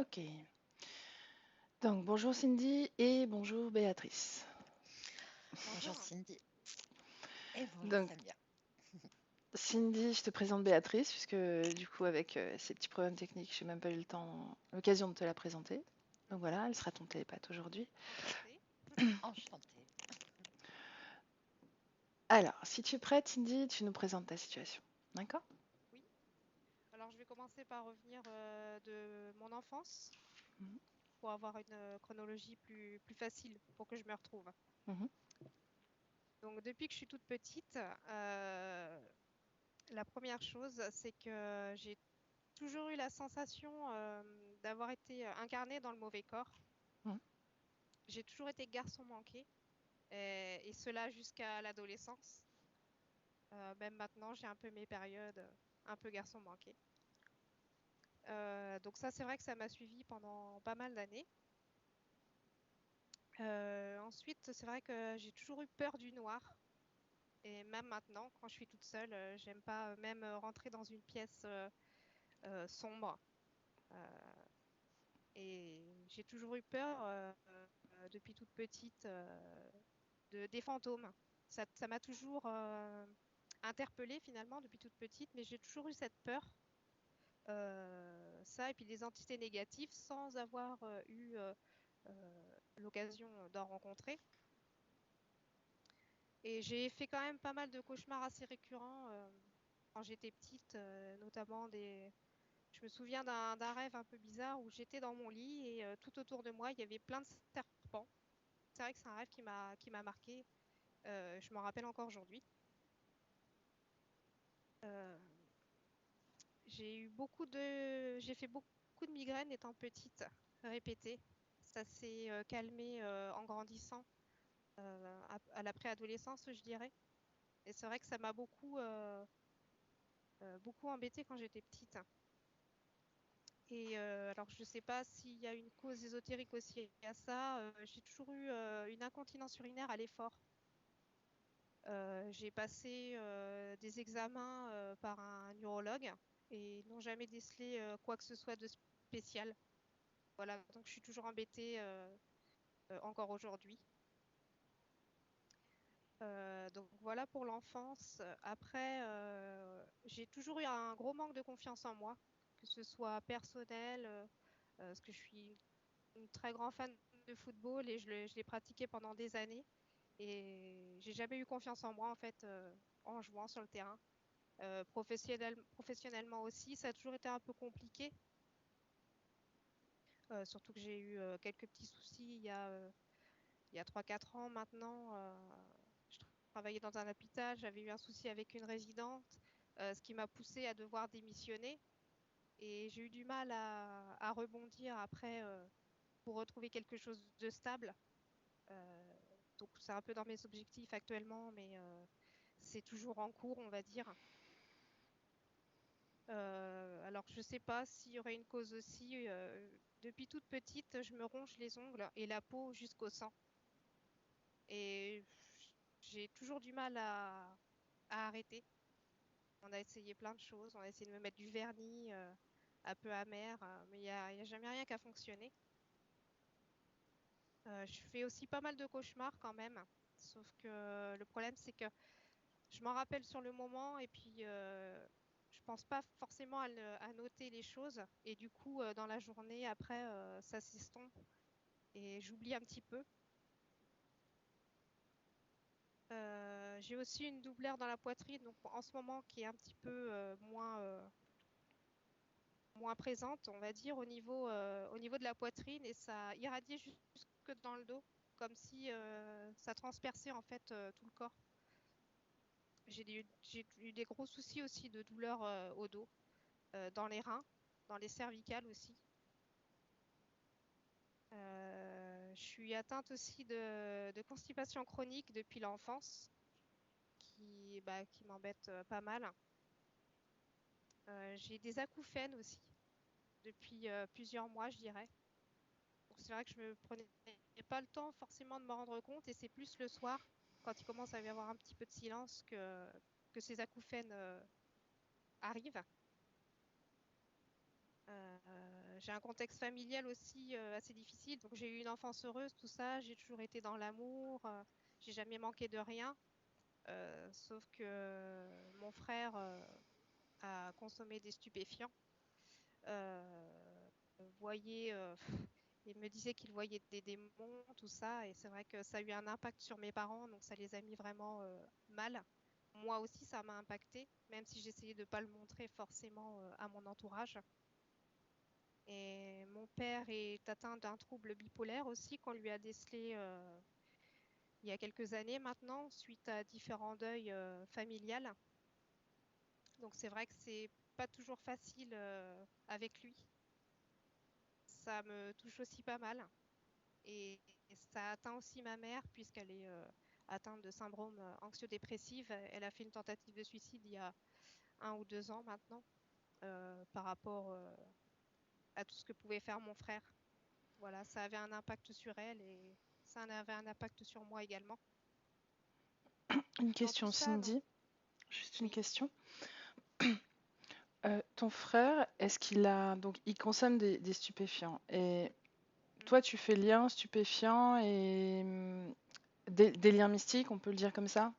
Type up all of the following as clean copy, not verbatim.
Ok. Donc, bonjour Cindy et bonjour Béatrice. Bonjour Bonjour. Cindy et bonjour Donc, Samia. Cindy, je te présente Béatrice, puisque du coup, avec ces petits problèmes techniques, j'ai même pas eu l'occasion de te la présenter. Donc Mhm. voilà, elle sera ton télépathe aujourd'hui. Enchantée. Enchantée. Alors, si tu es prête, Cindy, tu nous présentes ta situation. D'accord? Oui. Alors, je vais commencer par revenir de mon enfance Mhm. pour avoir une chronologie plus facile pour que je me retrouve. Mhm. Donc, depuis que je suis toute petite, la première chose, c'est que j'ai toujours eu la sensation d'avoir été incarnée dans le mauvais corps. Mhm. J'ai toujours été garçon manqué, et cela jusqu'à l'adolescence. Même maintenant, j'ai un peu mes périodes un peu garçon manqué. Donc ça, c'est vrai que ça m'a suivi pendant pas mal d'années. Ensuite, c'est vrai que j'ai toujours eu peur du noir. Et même maintenant, quand je suis toute seule, j'aime pas même rentrer dans une pièce sombre. Euh, et j'ai toujours eu peur, depuis toute petite, des fantômes. Ça m'a toujours interpellée finalement depuis toute petite, mais j'ai toujours eu cette peur. Ça, et puis des entités négatives sans avoir eu l'occasion d'en rencontrer. Et j'ai fait quand même pas mal de cauchemars assez récurrents quand j'étais petite, notamment des. Je me souviens d'un rêve un peu bizarre où j'étais dans mon lit et tout autour de moi, il y avait plein de serpents. C'est vrai que c'est un rêve qui m'a marqué. Je m'en rappelle encore aujourd'hui. Euh, j'ai fait beaucoup de migraines étant petite, répétées. Ça s'est calmé en grandissant, à la préadolescence, je dirais. Et c'est vrai que ça m'a beaucoup embêtée quand j'étais petite. Et alors, je ne sais pas s'il y a une cause ésotérique aussi à ça. J'ai toujours eu une incontinence urinaire à l'effort. J'ai passé des examens par un neurologue et ils n'ont jamais décelé quoi que ce soit de spécial. Voilà, donc je suis toujours embêtée encore aujourd'hui. Donc voilà pour l'enfance. Après, j'ai toujours eu un gros manque de confiance en moi, que ce soit personnel, parce que je suis une très grande fan de football et je l'ai pratiqué pendant des années. Et j'ai jamais eu confiance en moi en fait en jouant sur le terrain. Professionnellement aussi, ça a toujours été un peu compliqué. Surtout que j'ai eu quelques petits soucis il y a 3-4 ans maintenant. Je travaillais dans un hôpital, j'avais eu un souci avec une résidente, ce qui m'a poussée à devoir démissionner. Et j'ai eu du mal à rebondir après pour retrouver quelque chose de stable. Euh, donc c'est un peu dans mes objectifs actuellement, mais c'est toujours en cours, on va dire. Alors je ne sais pas s'il y aurait une cause aussi. Depuis toute petite, je me ronge les ongles et la peau jusqu'au sang. Et j'ai toujours du mal à arrêter. On a essayé plein de choses. On a essayé de me mettre du vernis un peu amer, mais il y a jamais rien qui a fonctionné. Je fais aussi pas mal de cauchemars quand même. Sauf que le problème, c'est que je m'en rappelle sur le moment et puis je pense pas forcément à noter les choses. Et du coup, dans la journée, après, ça s'estompe et j'oublie un petit peu. J'ai aussi une douleur dans la poitrine, donc en ce moment qui est un petit peu moins présente, on va dire, au niveau de la poitrine et ça irradiait jusque dans le dos, comme si ça transperçait en fait tout le corps. J'ai eu des gros soucis aussi de douleur au dos, dans les reins, dans les cervicales aussi. Je suis atteinte aussi de constipation chronique depuis l'enfance, qui m'embête pas mal. J'ai des acouphènes aussi depuis plusieurs mois, je dirais. Donc c'est vrai que je me prenais pas le temps forcément de me rendre compte et c'est plus le soir, quand il commence à y avoir un petit peu de silence, que ces acouphènes arrivent. j'ai un contexte familial aussi assez difficile. Donc j'ai eu une enfance heureuse, tout ça. J'ai toujours été dans l'amour. J'ai jamais manqué de rien. Sauf que mon frère a consommé des stupéfiants. Voyait, il me disait qu'il voyait des démons, tout ça. Et c'est vrai que ça a eu un impact sur mes parents. Donc ça les a mis vraiment mal. Moi aussi, ça m'a impacté, même si j'essayais de ne pas le montrer forcément à mon entourage. Et mon père est atteint d'un trouble bipolaire aussi qu'on lui a décelé il y a quelques années maintenant, suite à différents deuils familiales. Donc c'est vrai que c'est pas toujours facile avec lui. Ça me touche aussi pas mal. Et ça atteint aussi ma mère puisqu'elle est atteinte de syndrome anxio-dépressif. Elle a fait une tentative de suicide il y a 1 ou 2 ans maintenant par rapport à tout ce que pouvait faire mon frère. Voilà, ça avait un impact sur elle et ça en avait un impact sur moi également. Une Dans tout question, ça, donc, Cindy. Juste une oui. question. Ton frère, est-ce qu'il a donc il consomme des stupéfiants et Mhm. toi tu fais lien stupéfiant et des liens mystiques, on peut le dire comme ça?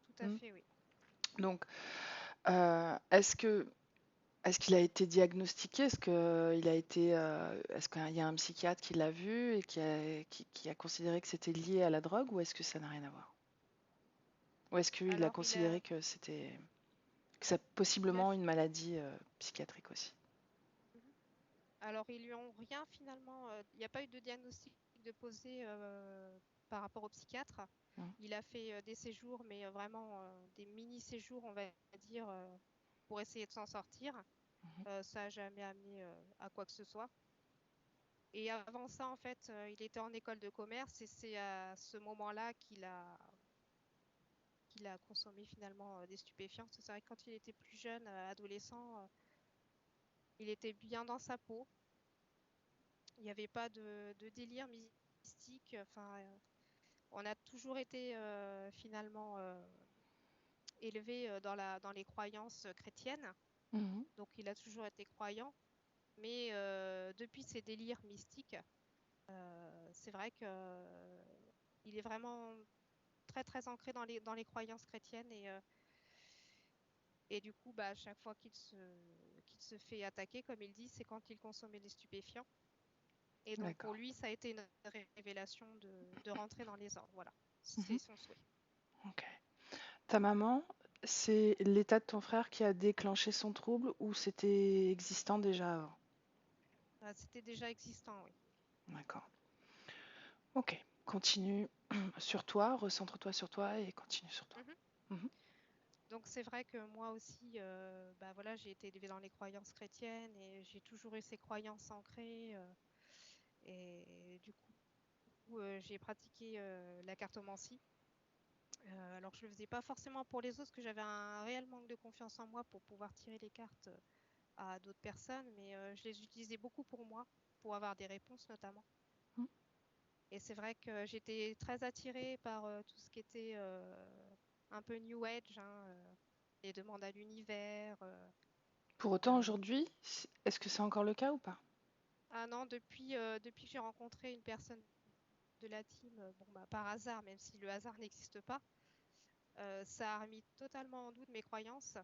Tout à Hmm. fait, oui. Donc est-ce qu'il a été diagnostiqué? Est-ce qu'il y a un psychiatre qui l'a vu et qui a considéré que c'était lié à la drogue ou est-ce que ça n'a rien à voir? Ou est-ce qu'il a Alors, considéré que c'est il a, possiblement une maladie psychiatrique aussi? Mhm. Alors, ils lui ont rien finalement. Il n'y a pas eu de diagnostic de posé par rapport au psychiatre. Hmm. Il a fait des séjours, mais vraiment des mini-séjours, on va dire, pour essayer de s'en sortir. Ça n'a jamais amené à quoi que ce soit. Et avant ça, en fait, il était en école de commerce et c'est à ce moment-là qu'il a consommé finalement des stupéfiants. C'est vrai que quand il était plus jeune, adolescent, il était bien dans sa peau. Il n'y avait pas de délire mystique. Enfin, on a toujours été finalement élevé dans les croyances chrétiennes. Mhm. Donc, il a toujours été croyant. Mais depuis ces délires mystiques, c'est vrai que il est vraiment très très ancré dans les croyances chrétiennes et du coup bah, à chaque fois qu'il se fait attaquer, comme il dit, c'est quand il consommait des stupéfiants. Et donc pour D'accord. lui, ça a été une révélation de rentrer dans les ordres. Voilà, Mhm. c'est son souhait. Ok. Ta maman, c'est l'état de ton frère qui a déclenché son trouble ou c'était existant déjà avant? C'était déjà existant, oui. D'accord. Ok. Continue sur toi, recentre-toi sur toi et continue sur toi. Mhm. Mhm. Donc c'est vrai que moi aussi, bah voilà, j'ai été élevée dans les croyances chrétiennes et j'ai toujours eu ces croyances ancrées. Et du coup, j'ai pratiqué la cartomancie. Alors je le faisais pas forcément pour les autres, parce que j'avais un réel manque de confiance en moi pour pouvoir tirer les cartes à d'autres personnes, mais je les utilisais beaucoup pour moi, pour avoir des réponses notamment. Mhm. Et c'est vrai que j'étais très attirée par tout ce qui était un peu New Age, hein, les demandes à l'univers. Pour autant, Euh, aujourd'hui, est-ce que c'est encore le cas ou pas? Ah non, depuis que j'ai rencontré une personne de la team, bon bah par hasard, même si le hasard n'existe pas, ça a remis totalement en doute mes croyances.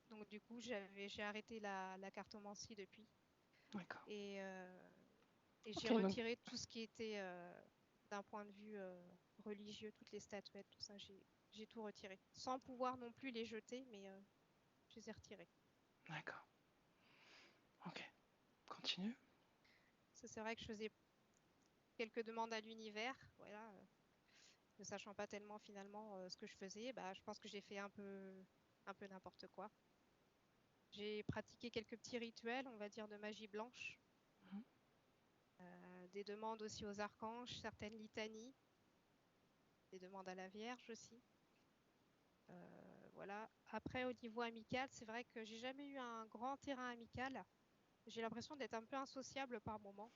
Donc du coup, j'ai arrêté la cartomancie depuis D'accord. et, j'ai Ok, donc retiré tout ce qui était d'un point de vue religieux, toutes les statuettes, tout ça, j'ai tout retiré. Sans pouvoir non plus les jeter, mais je les ai retirées. d'accord. Ok, continue. C'est vrai que je faisais quelques demandes à l'univers, voilà, ne sachant pas tellement finalement ce que je faisais, bah, je pense que j'ai fait un peu n'importe quoi. J'ai pratiqué quelques petits rituels, on va dire, de magie blanche, Mhm. des demandes aussi aux archanges, certaines litanies, des demandes à la Vierge aussi. Voilà. Après, au niveau amical, c'est vrai que j'ai jamais eu un grand terrain amical. J'ai l'impression d'être un peu insociable par moment.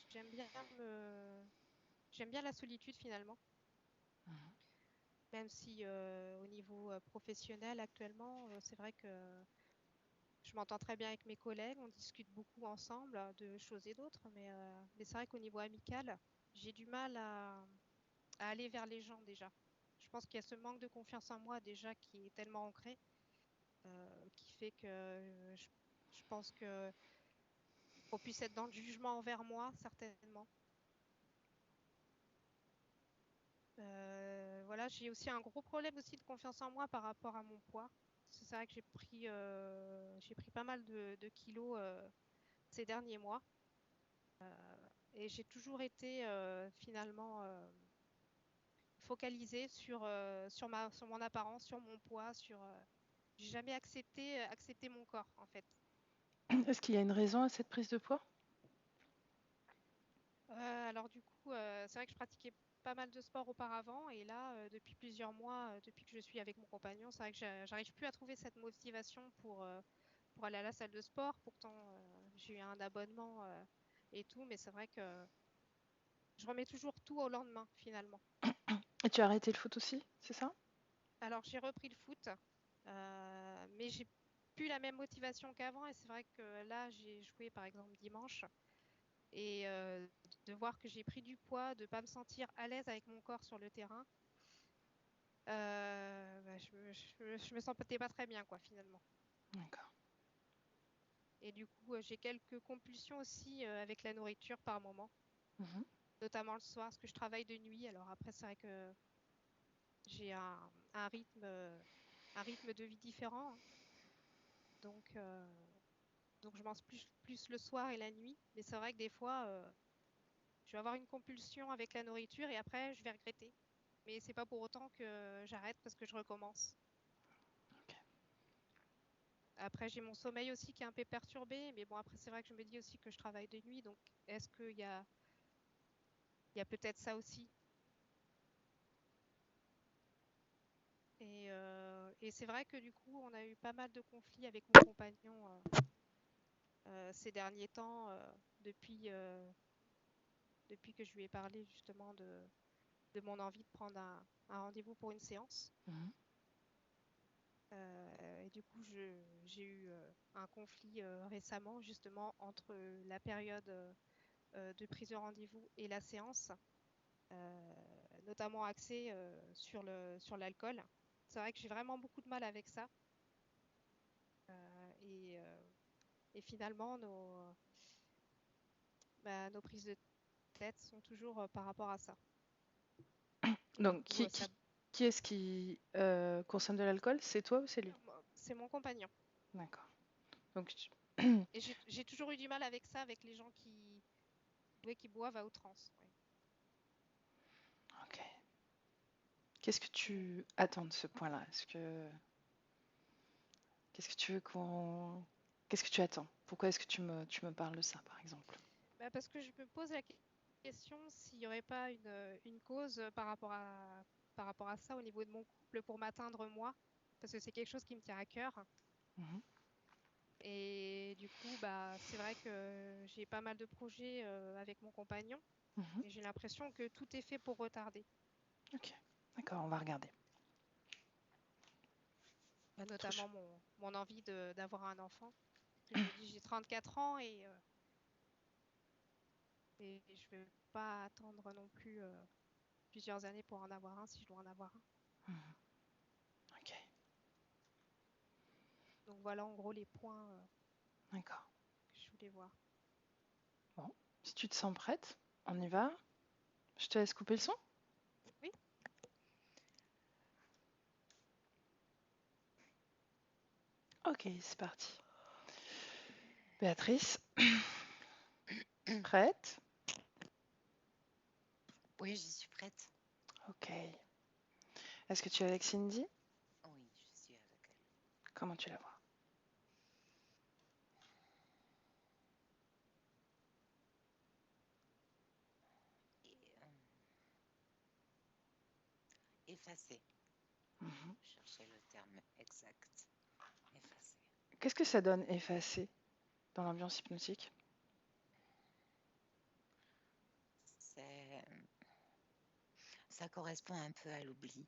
J'aime bien me... J'aime bien la solitude finalement, Mhm. même si au niveau professionnel actuellement, c'est vrai que Je m'entends très bien avec mes collègues, on discute beaucoup ensemble de choses et d'autres, mais c'est vrai qu'au niveau amical, j'ai du mal à aller vers les gens déjà. Je pense qu'il y a ce manque de confiance en moi déjà qui est tellement ancré, qui fait que je pense que on puisse être dans le jugement envers moi, certainement. Voilà, j'ai aussi un gros problème aussi de confiance en moi par rapport à mon poids. C'est vrai que j'ai pris pas mal de kilos ces derniers mois. Et j'ai toujours été finalement focalisée sur mon apparence, sur mon poids, j'ai jamais accepté mon corps en fait. Est-ce qu'il y a une raison à cette prise de poids? Alors du coup, c'est vrai que je pratiquais pas mal de sport auparavant et là, depuis plusieurs mois, depuis que je suis avec mon compagnon, c'est vrai que j'arrive plus à trouver cette motivation pour aller à la salle de sport. Pourtant, j'ai eu un abonnement et tout, mais c'est vrai que je remets toujours tout au lendemain finalement. Et tu as arrêté le foot aussi, c'est ça? Alors j'ai repris le foot, mais j'ai plus la même motivation qu'avant et c'est vrai que là, j'ai joué par exemple dimanche. Et de voir que j'ai pris du poids, de pas me sentir à l'aise avec mon corps sur le terrain, je me sentais pas très bien, quoi, finalement. D'accord. Et du coup, j'ai quelques compulsions aussi avec la nourriture par moment, Mhm. notamment le soir, parce que je travaille de nuit. Alors après, c'est vrai que j'ai un rythme de vie différent, hein. Donc, euh, donc je mange plus le soir et la nuit. Mais c'est vrai que des fois, je vais avoir une compulsion avec la nourriture et après, je vais regretter. Mais c'est pas pour autant que j'arrête parce que je recommence. Ok. Après, j'ai mon sommeil aussi qui est un peu perturbé, mais bon, après, c'est vrai que je me dis aussi que je travaille de nuit, donc est-ce il y a peut-être ça aussi? Et c'est vrai que du coup, on a eu pas mal de conflits avec mon compagnon ces derniers temps, depuis que je lui ai parlé justement de mon envie de prendre un rendez-vous pour une séance. Mhm. Et du coup, j'ai eu un conflit récemment, justement, entre la période de prise de rendez-vous et la séance, notamment axée sur l'alcool. C'est vrai que j'ai vraiment beaucoup de mal avec ça. Euh, et, euh, et finalement, nos prises de tête sont toujours par rapport à ça. Et du Donc, coup, qui est-ce qui consomme de l'alcool? C'est toi ou c'est lui? c'est mon compagnon. D'accord. Donc, Et j'ai toujours eu du mal avec ça, avec les gens qui boivent à outrance. Ouais. ok. Qu'est-ce que Et, tu attends de ce point-là? Qu'est-ce que tu veux qu'est-ce que tu attends? Pourquoi est-ce que tu me parles de ça, par exemple? parce que je me pose la question s'il n'y aurait pas une cause par rapport à ça au niveau de mon couple pour m'atteindre moi, parce que c'est quelque chose qui me tient à cœur. Mhm. Et du coup, c'est vrai que j'ai pas mal de projets avec mon compagnon Mhm. et j'ai l'impression que tout est fait pour retarder. Ok. D'accord, on va regarder. Trop chou. Notamment mon envie d'avoir un enfant. Je me dis, j'ai 34 ans et je vais pas attendre non plus plusieurs années pour en avoir un si je dois en avoir un. Mhm. Ok, Donc voilà en gros les points d'accord. que je voulais voir. Bon, si tu te sens prête, on y va. Je te laisse couper le son. Oui. Ok, c'est parti. Béatrice, prête? Oui, j'y suis prête. Ok. Est-ce que tu es avec Cindy? Oui, je suis avec elle. Comment tu la vois? Et, effacée. Mhm. Je cherchais le terme exact. Effacée. Qu'est-ce que ça donne effacer dans l'ambiance hypnotique? C'est, ça correspond un peu à l'oubli.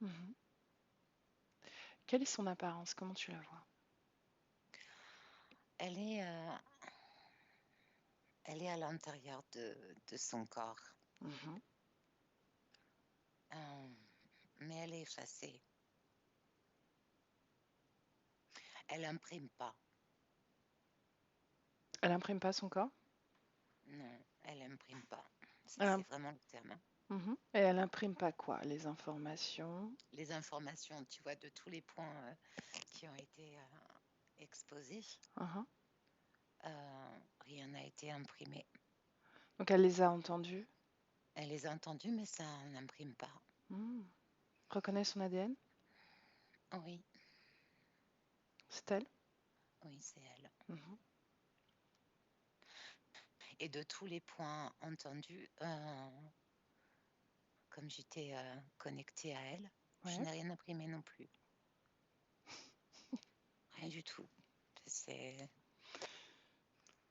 Mhm. Quelle est son apparence? Comment tu la vois? Elle est, euh, elle est à l'intérieur de son corps, Mhm. euh, mais elle est effacée. Elle imprime pas. Elle imprime pas son corps? Non, elle imprime pas. Elle C'est im- vraiment le terme. Mhm. Et elle imprime pas quoi? Les informations? Les informations, tu vois, de tous les points qui ont été exposés, Mhm. rien n'a été imprimé. Donc elle les a entendus. Elle les a entendus, mais ça n'imprime pas. Hmm. Reconnaît son ADN? Oui, C'est elle? oui, c'est elle. Mhm. Et de tous les points entendus, comme j'étais connectée à elle, je Ouais. n'ai rien imprimé non plus. Rien du tout. C'est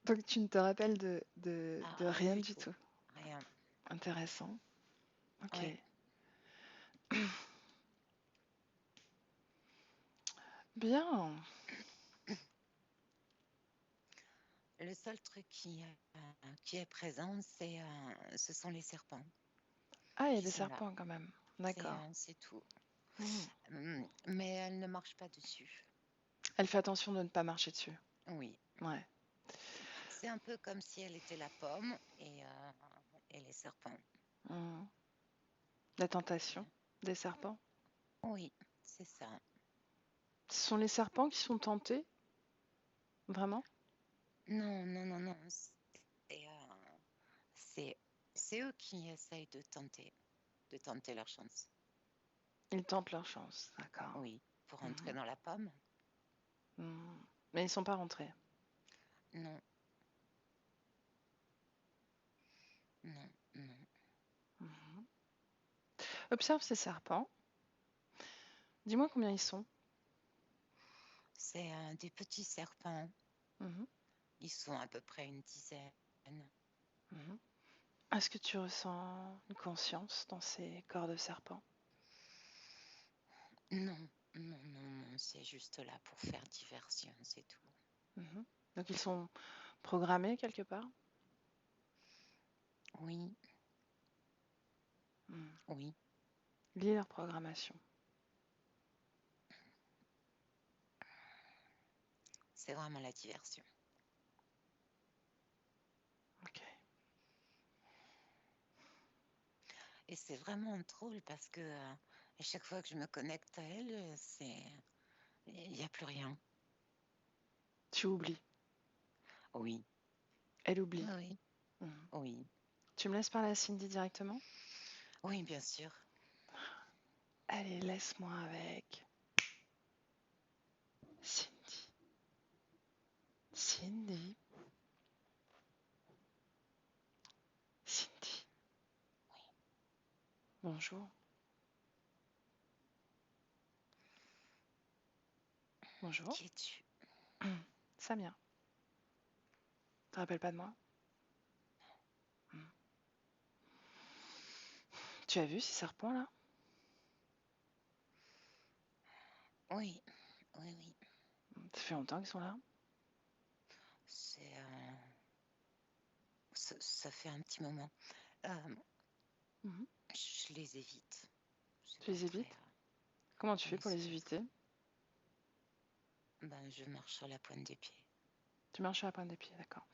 Donc tu ne te rappelles de rien rien du du tout. tout. Rien. Intéressant. Ok. Oui. Bien. Le seul truc qui est présent, ce sont les serpents Ah, il y a qui des sont là. serpents quand même. D'accord. C'est tout. Hmm. Mais elle ne marche pas dessus. Elle fait attention de ne pas marcher dessus. Oui. Ouais. C'est un peu comme si elle était la pomme et les serpents. Hmm. La tentation Et, des serpents. oui, c'est ça. Ce sont les serpents qui sont tentés? Vraiment? Non, non, non, non. C'est c'est- c'est eux qui essayent de tenter leur chance. Ils tentent leur chance. D'accord. Oui, pour entrer Mhm. dans la pomme. Mhm. Mais ils sont pas rentrés. Non, non, non. Mhm. Observe ces serpents. Dis-moi combien ils sont. C'est des petits serpents. Mhm. Ils sont à peu près une dizaine. Mhm. Est-ce que tu ressens une conscience dans ces corps de serpents? Non, non, non, non. C'est juste là pour faire diversion, c'est tout. Mhm. Donc ils sont programmés quelque part? Oui, Mhm. oui. Lis leur programmation. C'est vraiment la diversion. Ok. Et c'est vraiment drôle parce que à chaque fois que je me connecte à elle, il n'y a plus rien. Tu oublies. Oui, Elle oublie. oui, Mhm. oui, Tu me laisses parler à Cindy directement? oui, bien sûr. Allez, laisse-moi avec Cindy. Cindy. Cindy. Bonjour. Bonjour. Qui es-tu? Samia. Tu te rappelles pas de moi? Mhm. Tu as vu ces serpents là? Oui, oui, oui. Ça fait longtemps qu'ils sont là? C'est, ça fait un petit moment. Euh, Mhm. je les évite. C'est Tu pas les très. évites? Comment tu fais Oui, pour les éviter? ben, je marche sur la pointe des pieds. Tu marches à la pointe des pieds, d'accord.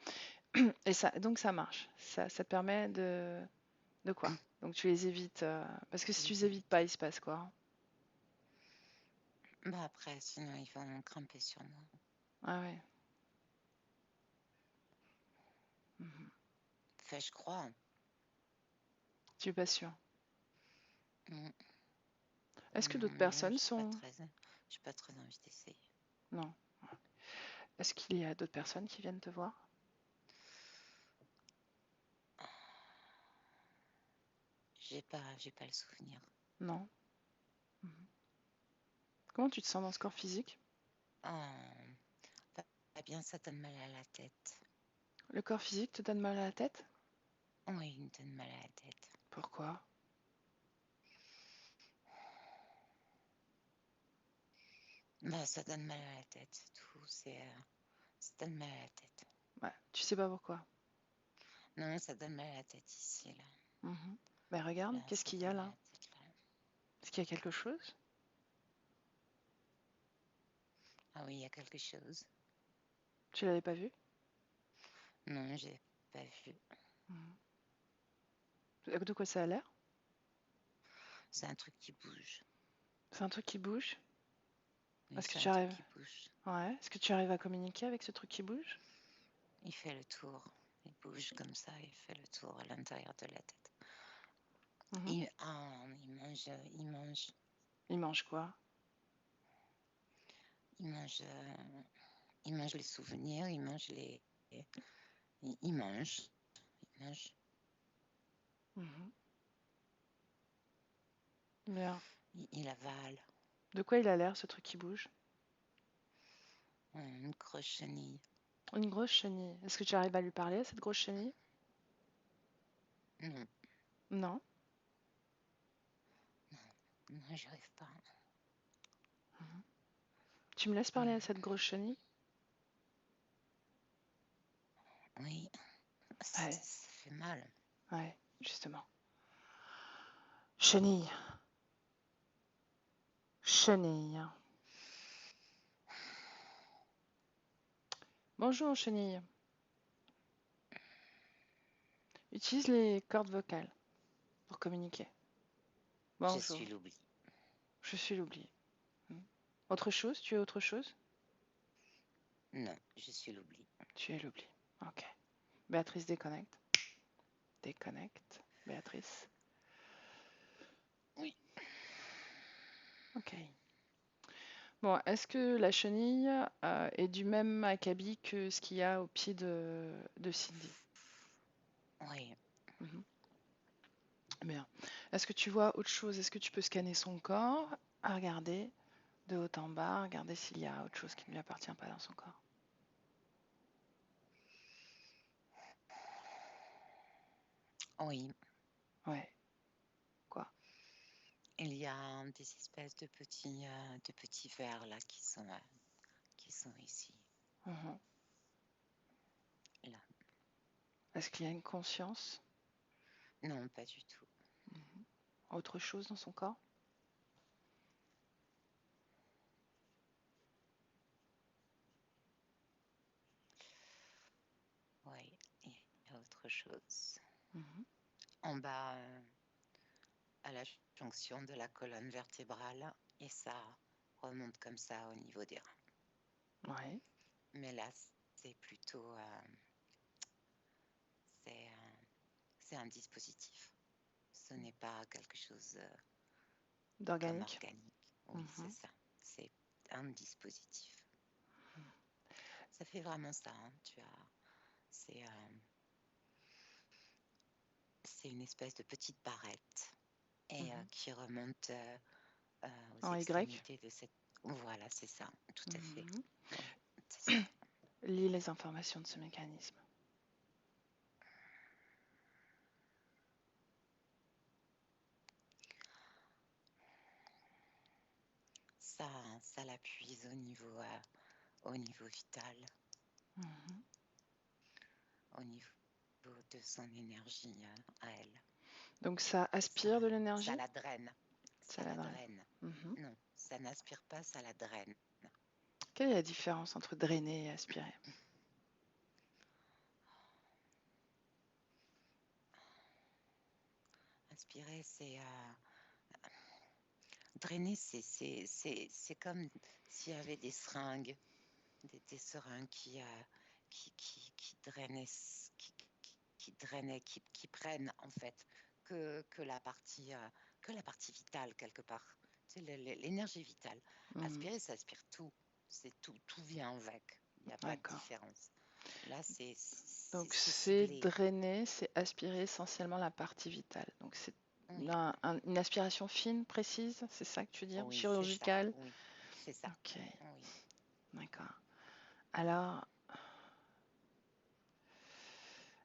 Et ça, donc ça marche. Ça te permet de quoi? Donc tu les évites. Parce que Je si tu les les évites évite. pas, il se passe quoi? Ben après, sinon ils vont grimper sur moi. Ah ouais. Mhm. Enfin, je crois. Tu es pas sûr. Mm, Est-ce que d'autres mais personnes sont... j'ai pas très envie d'essayer. Non. Est-ce qu'il y a d'autres personnes qui viennent te voir? J'ai pas le souvenir. Non. Mhm. Comment tu te sens dans ce corps physique? Oh, pas bien, ça donne mal à la tête. Le corps physique te donne mal à la tête? Oui, il me donne mal à la tête. Pourquoi? Bah, ça donne mal à la tête, c'est tout. Ça donne mal à la tête. Ouais, tu sais pas pourquoi. Non, ça donne mal à la tête ici, là. Mhm. Ben regarde, Là, qu'est-ce ça qu'il y donne a mal à là? la tête, là. Est-ce qu'il y a quelque chose? Ah oui, il y a quelque chose. Tu l'avais pas vu? Non, j'ai pas vu. Mhm. De quoi ça a l'air? C'est un truc qui bouge. C'est un truc qui bouge? Oui, Est-ce que c'est tu un truc arrives? qui bouge. Ouais. Est-ce que tu arrives à communiquer avec ce truc qui bouge? Il fait le tour. Il bouge comme ça, il fait le tour à l'intérieur de la tête. Mhm. Il mange, Il mange quoi? il mange, il mange les souvenirs, il mange il mange, il mange. Mhm. Bien. Il avale. De quoi il a l'air ce truc qui bouge? Une grosse chenille. Une grosse chenille. Est-ce que tu arrives à lui parler à cette grosse chenille? Non, Non. non, j'arrive pas. Mhm. Tu me laisses parler à cette grosse chenille? Oui, Ouais, ça fait mal. ouais, justement. Chenille. Chenille. Bonjour, chenille. Utilise les cordes vocales pour communiquer. Je Bonjour. suis l'oubli. Je suis l'oubli. Hmm. Autre chose? Tu es autre chose? Non, je suis l'oubli. Tu es l'oubli. Ok. Béatrice déconnecte. Déconnecte. Béatrice. Oui. Ok. Bon, est-ce que la chenille est du même acabit que ce qu'il y a au pied de Cindy? Oui. Mhm. Bien. Est-ce que tu vois autre chose? Est-ce que tu peux scanner son corps, à regarder de haut en bas, regarder s'il y a autre chose qui ne lui appartient pas dans son corps? Oui. Ouais. Quoi? Il y a des espèces de petits vers là qui sont ici. Mhm. Là. Est-ce qu'il y a une conscience? Non, pas du tout. Mhm. Autre chose dans son corps? Oui, il y a autre chose. Mhm. En bas, à la jonction de la colonne vertébrale, et ça remonte comme ça au niveau des reins. Ouais. Mais là, c'est plutôt, c'est un dispositif. Ce n'est pas quelque chose comme D'organique? organique. Oui, c'est Mhm. ça. C'est un dispositif. Ça fait vraiment ça, hein. C'est c'est une espèce de petite barrette et Mhm. qui remonte aux En Y? extrémités de cette. Voilà, c'est ça, tout à fait. Mhm. Oui, c'est ça. Lis les informations de ce mécanisme. Ça l'appuie au niveau vital, Mhm. au niveau de son énergie à elle. Donc ça Ça, aspire de ça l'énergie? la draine. Ça Ça la la draine. draine. Mhm. Non, ça n'aspire pas, ça la draine. Quelle est la différence entre drainer et aspirer? Inspirer, c'est drainer, c'est comme s'il y avait des seringues, des seringues qui drainaient, qui prennent en fait que que la partie vitale quelque part. C'est l'énergie vitale. Mhm. Aspirer, ça aspire tout. C'est tout, tout vient avec. Il n'y a pas de D'accord. différence. Là, Donc c'est c'est ciblé. drainer, c'est aspirer essentiellement la partie vitale. Donc c'est Oui, une aspiration fine, précise, c'est ça que tu veux dire? oui, c'est ça. Chirurgicale? Oui, c'est ça. Ok, Oui. d'accord. Alors,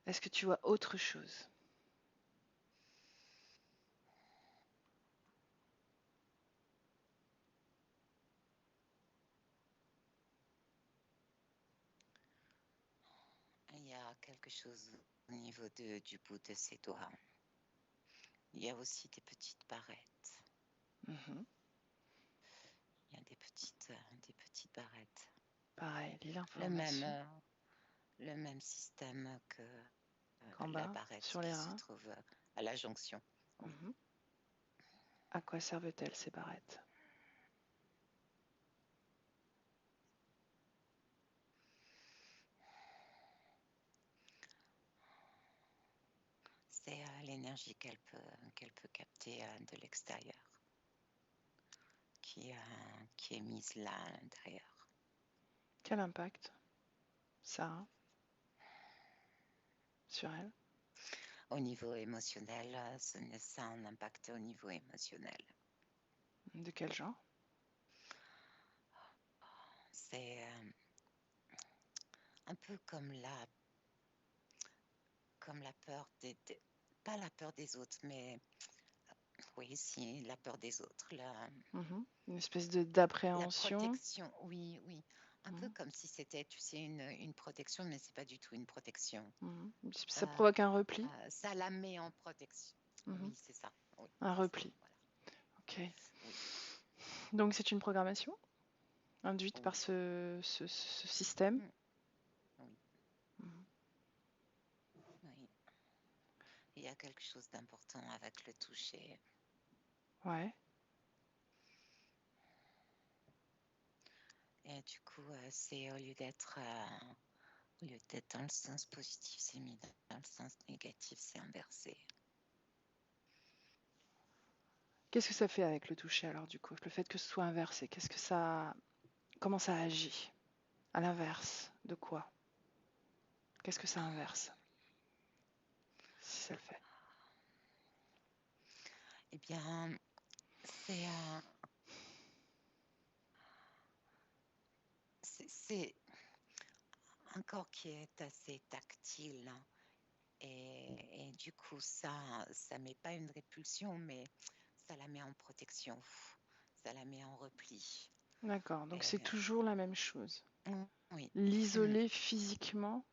est-ce que tu vois autre chose? quelque chose au niveau du bout de ses doigts. Il y a aussi des petites barrettes. Mhm. Il y a des petites barrettes. Pareil, lis Le l'information. même système que Qu'en la bas, barrette sur les qui se reins. trouve à la jonction. Oui. Mhm. À quoi servent-elles ces barrettes? C'est l'énergie qu'elle peut capter de l'extérieur, qui est mise là à l'intérieur. Quel impact ça a sur elle? Au niveau émotionnel, ça a un impact au niveau émotionnel. De quel genre? C'est un peu comme la peur pas la peur des autres, mais oui, si, la peur des autres, Mhm. Une espèce de la d'appréhension. protection, oui, un peu Mhm. comme si c'était, tu sais, une protection, mais c'est pas du tout une protection. Mhm. Ça Euh, provoque un repli. Ça la met en protection. Mhm. Oui, c'est ça. Oui, Un c'est ça, repli. voilà. Ok. Oui, Donc c'est une programmation induite par oui, ce système. mm, oui, Mhm. oui. Il y a quelque chose d'important avec le toucher. Ouais. Et du coup, c'est au lieu d'être dans le sens positif, c'est mis dans le sens négatif, c'est inversé. Qu'est-ce que ça fait avec le toucher alors du coup? Le fait que ce soit inversé, comment ça agit? À l'inverse de quoi? Qu'est-ce que ça inverse? Si ça le fait. Eh bien, c'est un corps qui est assez tactile, hein, et du coup, ça met pas une répulsion, mais ça la met en protection, ça la met en repli. D'accord, donc c'est Et, toujours la même chose. oui, L'isoler physiquement,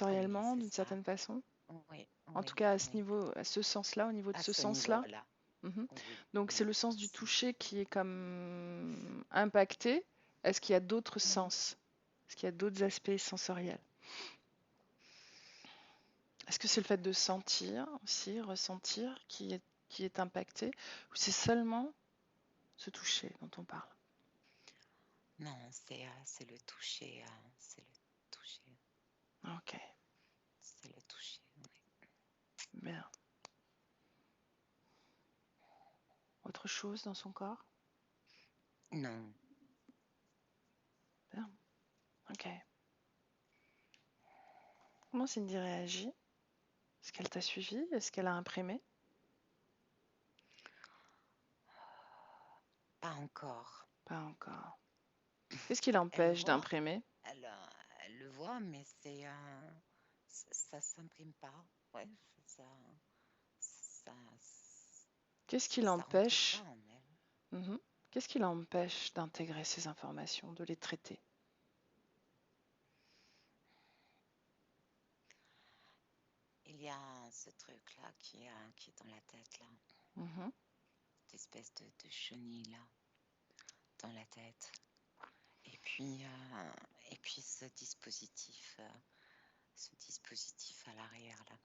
oui, sensoriellement, c'est d'une ça. certaine façon. Oui, En tout oui, cas, à ce oui. niveau, à ce sens-là, au niveau de À ce ce sens-là. niveau-là, Mhm. oui, Donc c'est oui. le sens du toucher qui est comme impacté. Est-ce qu'il y a d'autres sens? Est-ce qu'il y a d'autres aspects sensoriels? Est-ce que c'est le fait de sentir aussi, ressentir, qui est impacté? Ou c'est seulement ce toucher dont on parle? Non, c'est le toucher, c'est le toucher, Ok, c'est le toucher. Oui. bien. Autre chose dans son corps? Non, Bien. Ok. Comment Cindy réagit? Est-ce qu'elle t'a suivi? Est-ce qu'elle a imprimé? pas encore. Pas encore. Qu'est-ce qui Elle le l'empêche voit, d'imprimer? elle le voit, mais ça s'imprime pas. Ouais, ça, ça, Qu'est-ce qui ça rentre pas l'empêche? en elle. Mhm. Qu'est-ce qui l'empêche d'intégrer ces informations, de les traiter? Il y a ce truc-là qui est dans la tête, là. Mhm. Cette espèce de chenille, là, dans la tête. Et puis ce dispositif à l'arrière, là.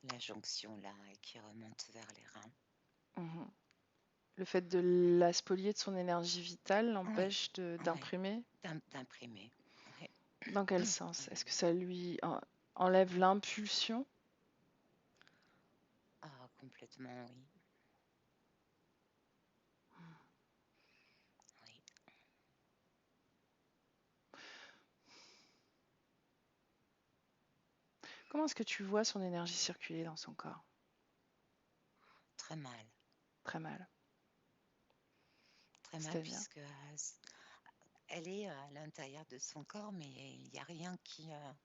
La jonction, là, et qui remonte vers les reins. Mhm. Le fait de la spolier de son énergie vitale Oui, l'empêche oui, d'imprimer? d'imprimer. Oui. Dans quel sens? Est-ce que ça lui enlève l'impulsion? Ah, complètement, oui. Oui. Comment est-ce que tu vois son énergie circuler dans son corps? Très mal. Très mal. Très mal, C'est-à-dire? puisque elle est à l'intérieur de son corps, mais il n'y a rien y a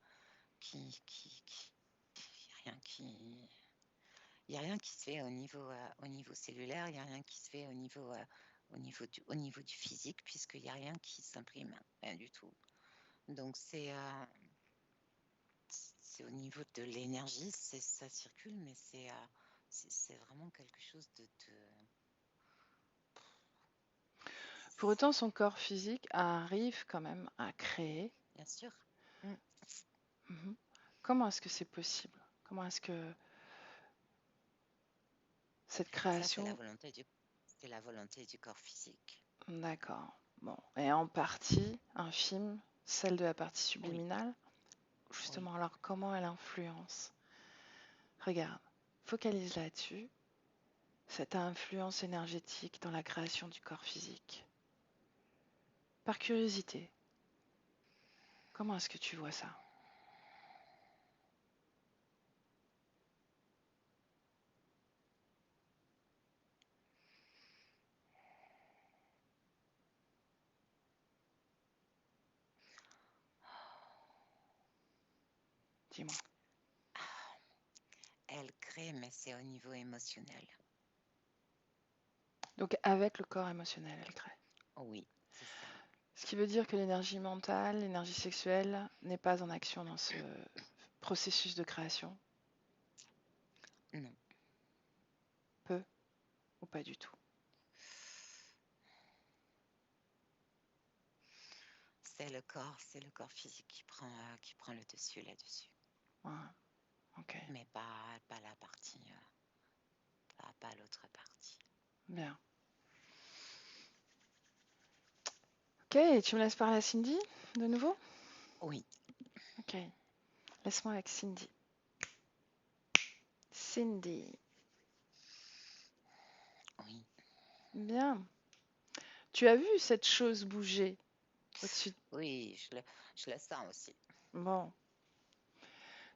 rien il y a rien qui se fait au niveau cellulaire, il n'y a rien qui se fait au niveau du physique, puisqu'il n'y a rien qui s'imprime, rien du tout. Donc c'est au niveau de l'énergie, ça circule, mais c'est vraiment quelque chose Pour autant, son corps physique arrive quand même à créer. bien sûr. Mm. Mhm. Comment est-ce que c'est possible? Comment est-ce que cette Ça, c'est création... c'est la volonté du corps physique. D'accord. Bon. Et en partie, infime, celle de la partie Oui, subliminale. oui. Justement, alors comment elle influence? Regarde, focalise là-dessus, cette influence énergétique dans la création du corps physique. Par curiosité, comment est-ce que tu vois ça? Dis-moi. Elle crée, mais c'est au niveau émotionnel. Donc avec le corps émotionnel, elle crée. Oui, c'est ça. Ce qui veut dire que l'énergie mentale, l'énergie sexuelle n'est pas en action dans ce processus de création? Non, Peu ou pas du tout? c'est le corps physique qui prend le dessus là-dessus. Ouais, ok, Mais pas la partie, pas l'autre partie. bien. Ok, et tu me laisses parler à Cindy de nouveau? Oui, Ok, laisse-moi avec Cindy. Cindy, oui, bien. Tu as vu cette chose bouger au-dessus? oui, je le sens aussi. Bon.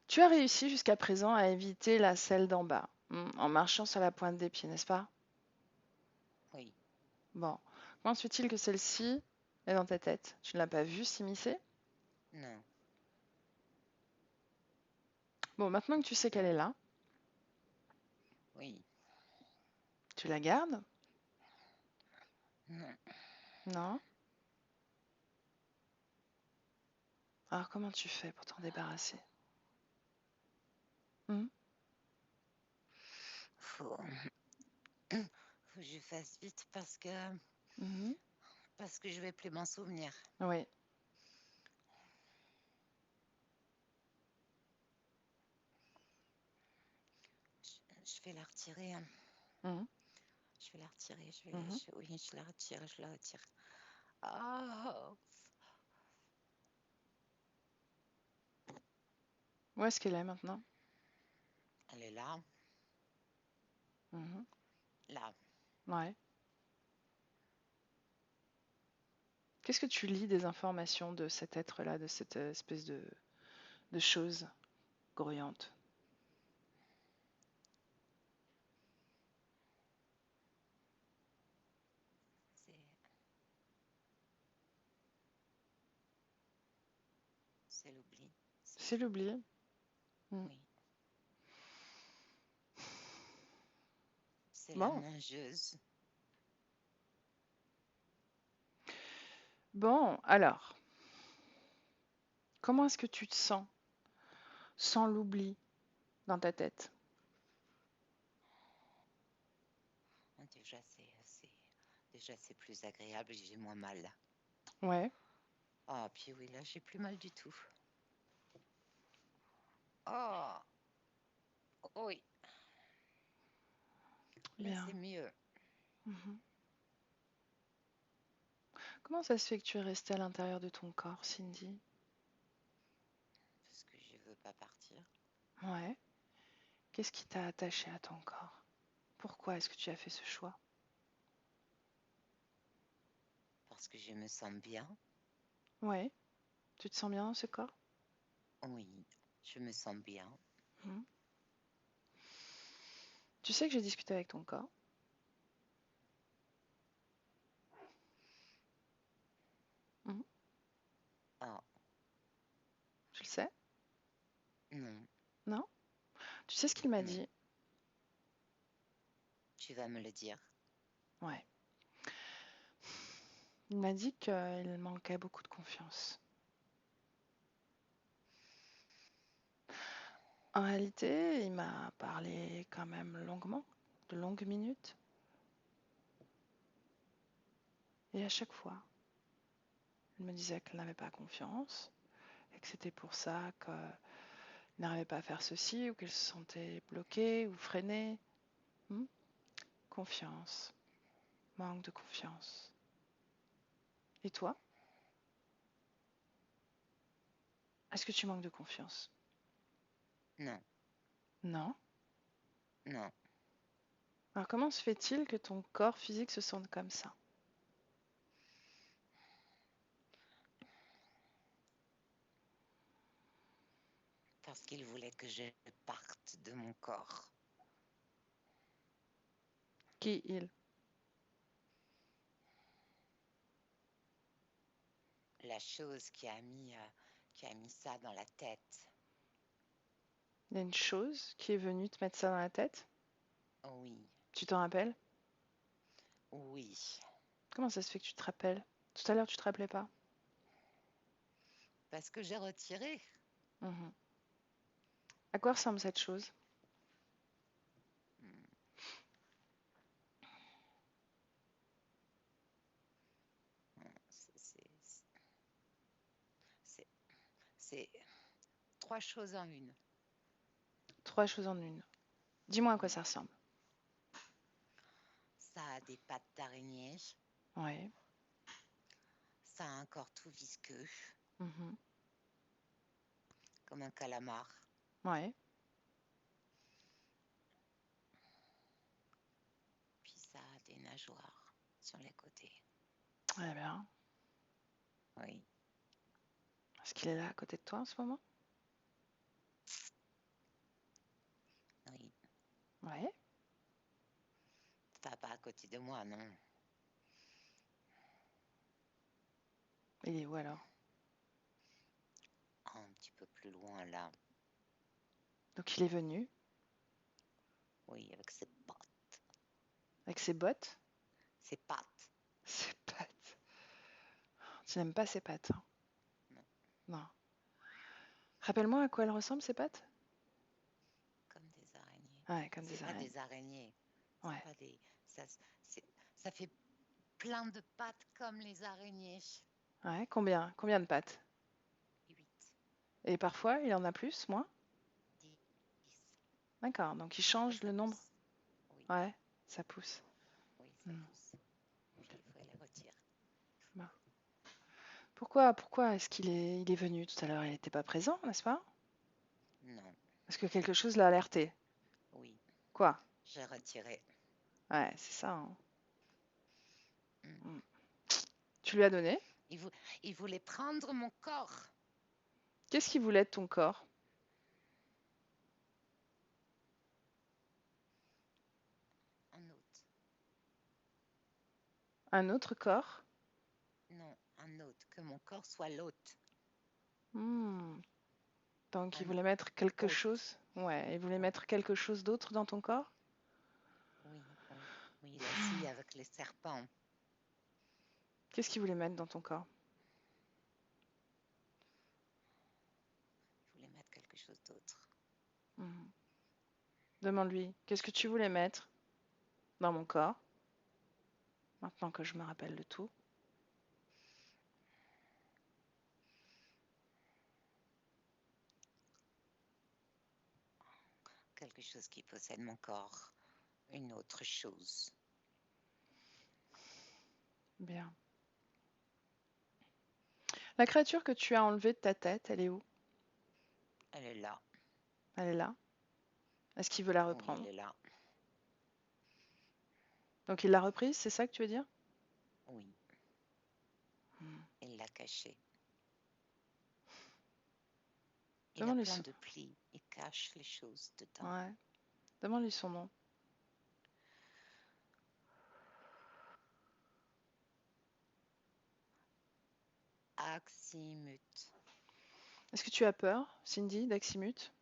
Tu as réussi jusqu'à présent à éviter la selle d'en bas, en marchant sur la pointe des pieds, n'est-ce pas? Oui, Bon. Comment se fait-il que celle-ci est dans ta tête? Tu ne l'as pas vue s'immiscer? non, Bon, maintenant que tu sais qu'elle est là, oui, tu la gardes? non. Non? Alors comment tu fais pour t'en débarrasser? Hmm. Faut, faut que je fasse vite Mhm. parce que je vais plus m'en souvenir. Oui. Je vais la retirer, hein. Mhm. Je vais la retirer. Mhm. Oui, je la retire, je la retire. Ah, Où est-ce qu'elle est maintenant? elle est là, Mhm. là. Ouais. Qu'est-ce que tu lis des informations de cet être-là, de cette espèce de chose grouillante? C'est, c'est l'oubli. C'est l'oubli. Hmm. Oui, c'est la Bon. mangeuse. Bon, alors, comment est-ce que tu te sens sans l'oubli dans ta tête? Déjà c'est plus agréable, j'ai moins mal. Ouais, Ah, puis oui, là, j'ai plus mal du tout. Oh, oui, là, bien. c'est mieux. Mhm. Comment ça se fait que tu es restée à l'intérieur de ton corps, Cindy? Parce que je veux pas partir. Ouais. Qu'est-ce qui t'a attaché à ton corps? Pourquoi est-ce que tu as fait ce choix? Parce que je me sens bien. Ouais. Tu te sens bien dans ce corps? Oui, je me sens bien. Mhm. Tu sais que j'ai discuté avec ton corps? Mhm. Ah, Tu le sais? non, Non? Tu sais ce qu'il m'a non. dit? Tu vas me le dire. Ouais. Il m'a dit qu'il manquait beaucoup de confiance. En réalité, il m'a parlé quand même longuement, de longues minutes. Et à chaque fois, il me disait qu'elle n'avait pas confiance et que c'était pour ça qu'elle n'arrivait pas à faire ceci ou qu'elle se sentait bloquée ou freinée. Hmm. Confiance, manque de confiance. Et toi, est-ce que tu manques de confiance? Non, Non. non, Alors comment se fait-il que ton corps physique se sente comme ça? parce qu'il voulait que je parte de mon corps. Qui il? La chose qui a mis ça dans la tête. Il y a une chose qui est venue te mettre ça dans la tête? Oui, Tu t'en rappelles? oui, Comment ça se fait que tu te rappelles? Tout à l'heure, tu te rappelais pas? parce que j'ai retiré. Mhm. À quoi ressemble cette chose? Hmm, c'est- c'est- c'est- C'est trois choses en une. Trois choses en une. Dis-moi à quoi Oui. ça ressemble. Ça a des pattes d'araignée, Ouais. ça a un corps tout visqueux, Mhm. comme un calamar. Ouais. Puis ça a des nageoires sur les côtés. Eh bien, Oui, est-ce qu'il est là à côté de toi en ce moment? oui. Ouais. Pas à côté de moi, non. Il est où alors? Un petit peu plus loin, là. Donc il est venu Oui, avec ses pattes. avec ses bottes. Ses pattes. Ses pattes. Tu n'aimes pas ses pattes, hein? Non, Non. Rappelle-moi à quoi elles ressemblent ces pattes? comme des araignées. Ouais, comme C'est des pas araignées. des araignées. C'est Ouais. pas des. C'est- ça fait plein de pattes comme les araignées. Ouais. Combien de pattes? 8, Et parfois, il en a plus, moins? 10. D'accord. Donc il Parfois change le ça nombre. pousse. Oui, Ouais, ça pousse. oui, ça Hmm. pousse. Puis il faut les retirer. Bon. Pourquoi est-ce il est venu tout à l'heure? Il n'était pas présent, n'est-ce pas? Non, Est-ce que quelque chose l'a alerté? oui, Quoi? j'ai retiré. Ouais, c'est ça, hein. Hmm. Hmm. Tu lui as donné? Il, vou- il voulait prendre mon corps. Qu'est-ce qu'il voulait de ton corps? Un autre. Un autre corps? Non, un autre. Que mon corps soit l'autre. Hmm. Donc il Un voulait mettre quelque autre. chose? Ouais, il voulait Oui, mettre quelque chose d'autre dans ton corps? oui, oui. Oui, il a essayé avec les serpents. Qu'est-ce qu'il voulait mettre dans ton corps? Il voulait mettre quelque chose d'autre. Hmm. Demande-lui, qu'est-ce que tu voulais mettre dans mon corps? Maintenant que je me rappelle de tout. Quelque chose qui possède mon corps. Une autre chose. Bien. La créature que tu as enlevée de ta tête, elle est où? Elle est là. Elle est là? Est-ce qu'il veut la Oui, elle reprendre? est là. Donc il l'a reprise, c'est ça que tu veux dire? Oui, Hmm. il l'a cachée. Il a Demande-lui plein son... de plis. Il cache les choses dedans. Ouais. Demande-lui son nom. Aximut. Est-ce que tu as peur, Cindy, d'Aximut?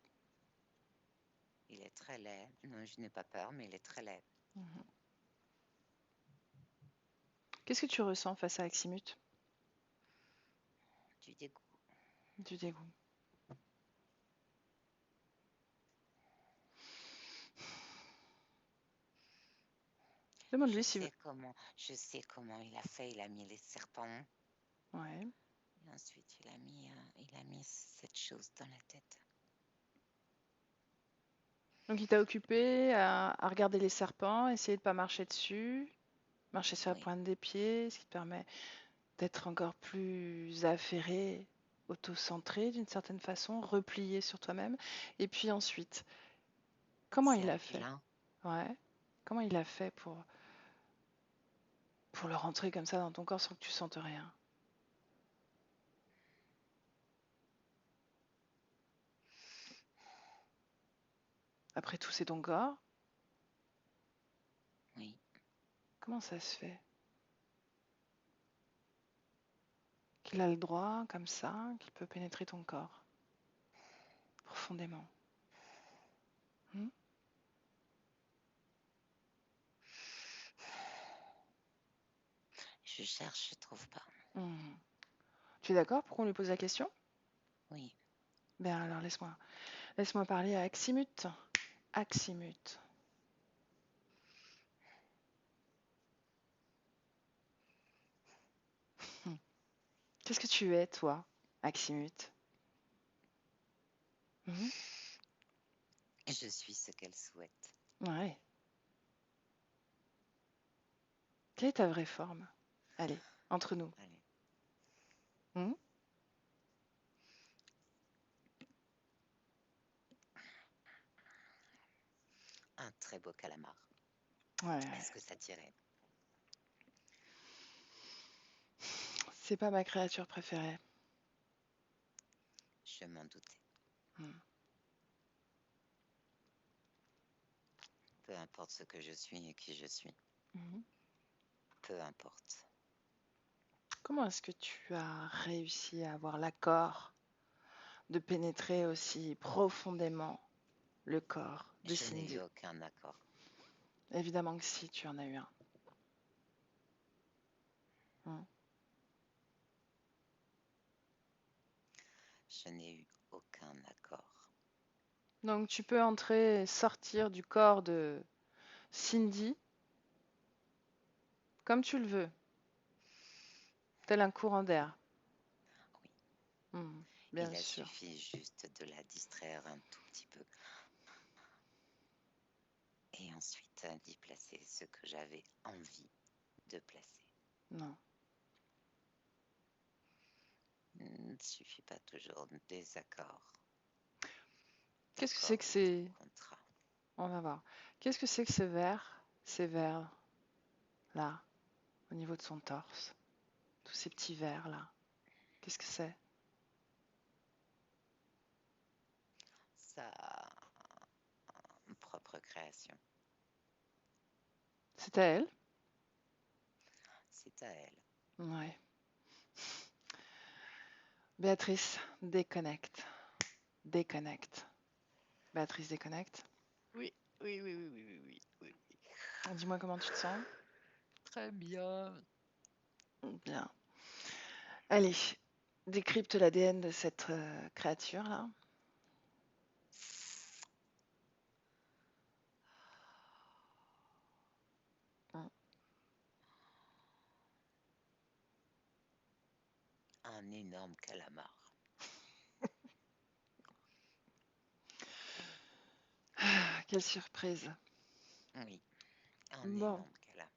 Il est très laid. Non, je n'ai pas peur, mais il est très laid. Mhm. Qu'est-ce que tu ressens face à Aximut? Du dégoût. Du dégoût. Demande-lui s'il veut. Je sais comment il a fait. Il a mis les serpents Ouais. et ensuite il a mis cette chose dans la tête. Donc il t'a occupé à regarder les serpents, essayer de pas marcher dessus, marcher sur la Oui, pointe des pieds, ce qui te permet d'être encore plus affairé, auto-centré d'une certaine façon, replié sur toi-même. Et puis ensuite, comment c'est il un a fait? vilain. Ouais. Comment il a fait pour le rentrer comme ça dans ton corps sans que tu sentes rien? Après tout, c'est ton corps. Oui, Comment ça se fait qu'il a le droit, comme ça, qu'il peut pénétrer ton corps profondément? Hmm. je cherche, je trouve pas. Hmm. Tu es d'accord pour qu'on lui pose la question? Oui, Ben alors laisse-moi parler à Aximut. Aximut. Hmm. Qu'est-ce que tu es, toi, Aximut? Mhm. je suis ce qu'elle souhaite. Ouais. Quelle est ta vraie forme? Allez, entre nous. Allez, Hmm. un très beau calamar. Ouais. Est-ce que ça tirait? C'est pas ma créature préférée. Je m'en doutais. Hmm. Peu importe ce que je suis et qui je suis. Mhm. Peu importe. Comment est-ce que tu as réussi à avoir l'accord de pénétrer aussi profondément le corps de Je n'ai eu Cindy? aucun accord. Évidemment que si, tu en as eu un. Hmm. Je n'ai eu aucun accord. Donc tu peux entrer et sortir du corps de Cindy comme tu le veux, tel un courant d'air. Oui, Hmm. Bien il a sûr. suffi juste de la distraire un tout petit peu. Et ensuite d'y placer ce que j'avais envie de placer. Non. Il ne suffit pas toujours de désaccord, Qu'est-ce que c'est d'accord que ou de ces... contrat. On va voir. Qu'est-ce que c'est que ces vers-là, au niveau de son torse? Tous ces petits vers-là. Qu'est-ce que c'est? Sa propre création. C'est à elle? C'est à elle. Ouais. Béatrice, déconnecte. Déconnecte. Béatrice, déconnecte. Oui, oui, oui, oui, oui, oui, oui, oui. Dis-moi comment tu te sens. Très bien. Bien. Allez, décrypte l'ADN de cette créature-là. Hmm. Un énorme calamar. Ah, quelle surprise. Oui, un Bon, énorme calamar.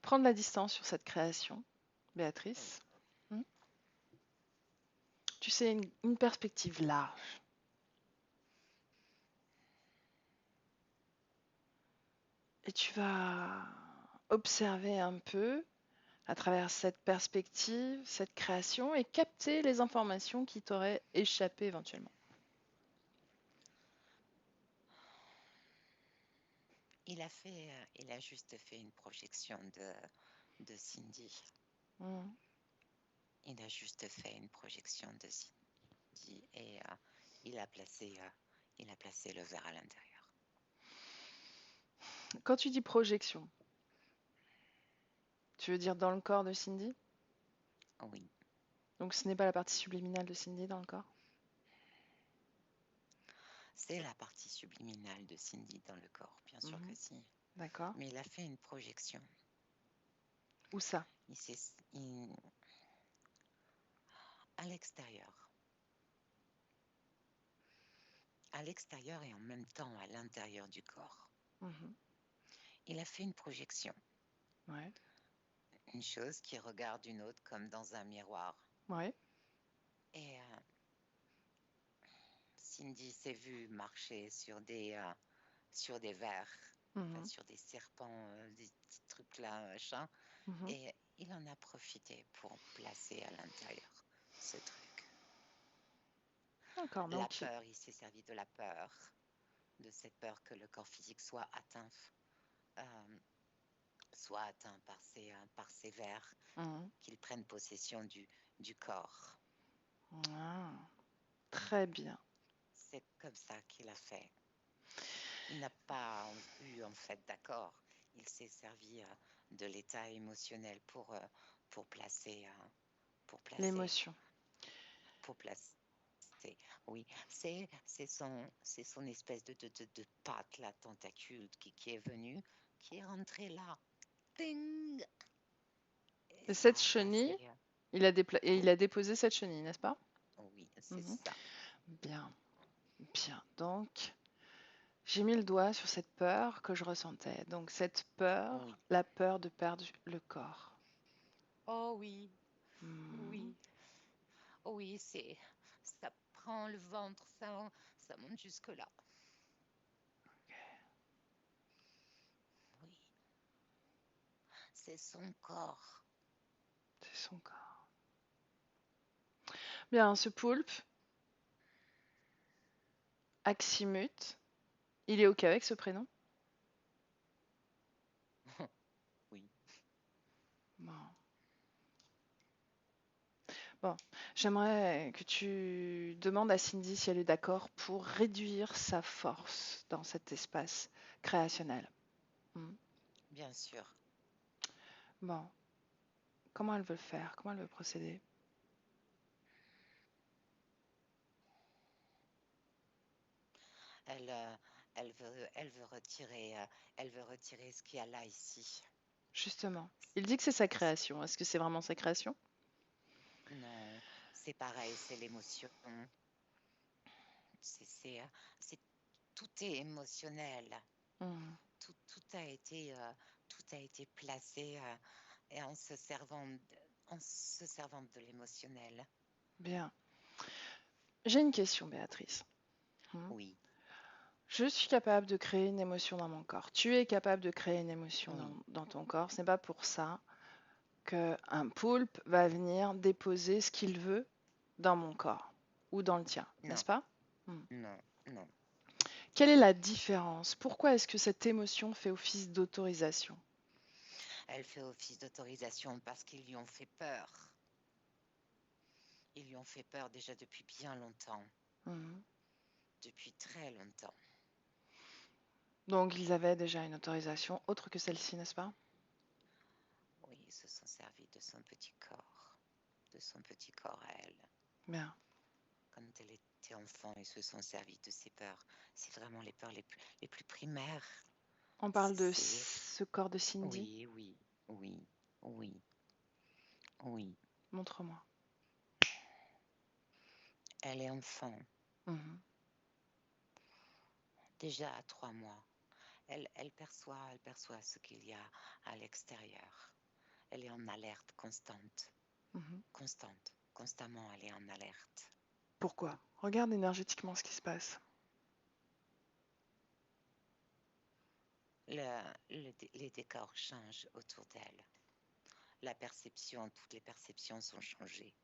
prendre la distance sur cette création, Oui, Béatrice. Hmm. Tu sais, une perspective large. Et tu vas observer un peu à travers cette perspective, cette création, et capter les informations qui t'auraient échappé éventuellement. il a juste fait une projection de Cindy. Hmm. Il a juste fait une projection de Cindy et il a placé le verre à l'intérieur. Quand tu dis projection, tu veux dire dans le corps de Cindy? Oui, Donc ce n'est pas la partie subliminale de Cindy dans le corps? C'est la partie subliminale de Cindy dans le corps, bien sûr que Mhm. si. D'accord. Mais il a fait une projection. Où ça? Il s'est, il- à l'extérieur. À l'extérieur et en même temps à l'intérieur du corps. Mhm. Il a fait une projection. Ouais. Une chose qui regarde une autre comme dans un miroir. Ouais. Et Cindy s'est vue marcher sur des vers, enfin, Mhm. sur des serpents, des petits trucs là, machin. Mhm. Et il en a profité pour placer à l'intérieur ce truc. D'accord. La Donc, peur, il s'est servi de la peur, de cette peur que le corps physique euh, soit atteint par ces vers, mhm. qu'ils prennent possession du corps. Ah, très bien. C'est comme ça qu'il a fait. Il n'a pas eu en fait d'accord. Il s'est servi de l'état émotionnel pour placer, pour placer, L'émotion. pour placer. Oui, c'est son espèce de patte, la tentacule qui est venue, qui est rentrée là. Ding! Et Et ça cette a placé. chenille, il a déposé cette chenille, n'est-ce pas? Oui, c'est Mhm. ça. Bien. Bien. Donc, j'ai mis le doigt sur cette peur que je ressentais. Donc, cette peur, Oui. la peur de perdre le corps. Oh oui, Mhm. oui, oui, ça prend le ventre, ça monte jusque là. Oui, c'est son corps. C'est son corps. Bien, ce poulpe, Aximut, il est OK avec ce prénom? Oui. Bon. Bon, j'aimerais que tu demandes à Cindy si elle est d'accord pour réduire sa force dans cet espace créationnel. Hmm. Bien sûr. Bon, comment elle veut le faire? Comment elle veut procéder? Elle, euh, elle veut retirer ce qu'il y a là ici. Justement, il dit que c'est sa création. Est-ce que c'est vraiment sa création? Non, c'est pareil, c'est l'émotion. C'est, c'est, euh, c'est- tout est émotionnel. Hmm. Tout a été placé et en se servant de l'émotionnel. Bien. J'ai une question, Béatrice. Hmm. Oui, Je suis capable de créer une émotion dans mon corps. Tu es capable de créer une émotion oui, dans ton corps. Ce n'est pas pour ça qu'un poulpe va venir déposer ce qu'il veut dans mon corps ou dans le tien, non, n'est-ce pas? Hmm. non, non. Quelle est la différence? Pourquoi est-ce que cette émotion fait office d'autorisation? Elle fait office d'autorisation parce qu'ils lui ont fait peur. Ils lui ont fait peur déjà depuis bien longtemps, Hmm. depuis très longtemps. Donc ils avaient déjà une autorisation autre que celle-ci, n'est-ce pas? Oui, ils se sont servis de son petit corps à elle. Bien. Quand elle était enfant, ils se sont servis de ses peurs. C'est vraiment les peurs les plus primaires. On parle de C'est ce corps de Cindy? oui, oui, oui, oui, oui. Montre-moi. Elle est enfant, Mhm. déjà à 3 mois. Elle perçoit ce qu'il y a à l'extérieur. Elle est en alerte constante, Mhm. constante, constamment elle est en alerte. Pourquoi? Regarde énergétiquement ce qui se passe. Les décors changent autour d'elle. Toutes les perceptions sont changées.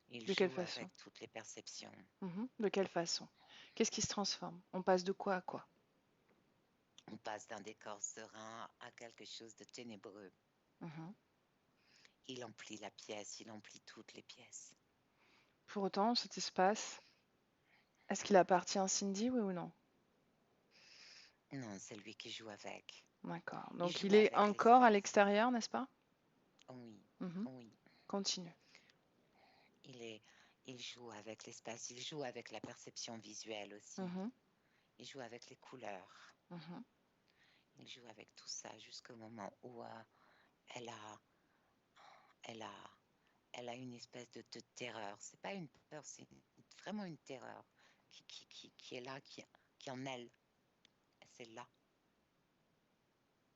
Il De quelle joue façon? avec toutes les perceptions. Mhm. De quelle façon? Qu'est-ce qui se transforme? On passe de quoi à quoi? On passe d'un décor serein à quelque chose de ténébreux. Mhm. Il emplit la pièce, il emplit toutes les pièces. Pour autant, cet espace, est-ce qu'il appartient à Cindy, oui ou non? Non, c'est lui qui joue avec. D'accord. Il Donc joue il est avec encore à l'espace. l'extérieur, n'est-ce pas? Oui, Mhm. oui. Continue. Il est, Il joue avec l'espace, il joue avec la perception visuelle aussi. Mhm, Il joue avec les couleurs. mhm. Il joue avec tout ça jusqu'au moment où elle a, elle a, elle a une espèce de terreur. C'est pas une peur, c'est vraiment une terreur qui est là, qui en elle. C'est là,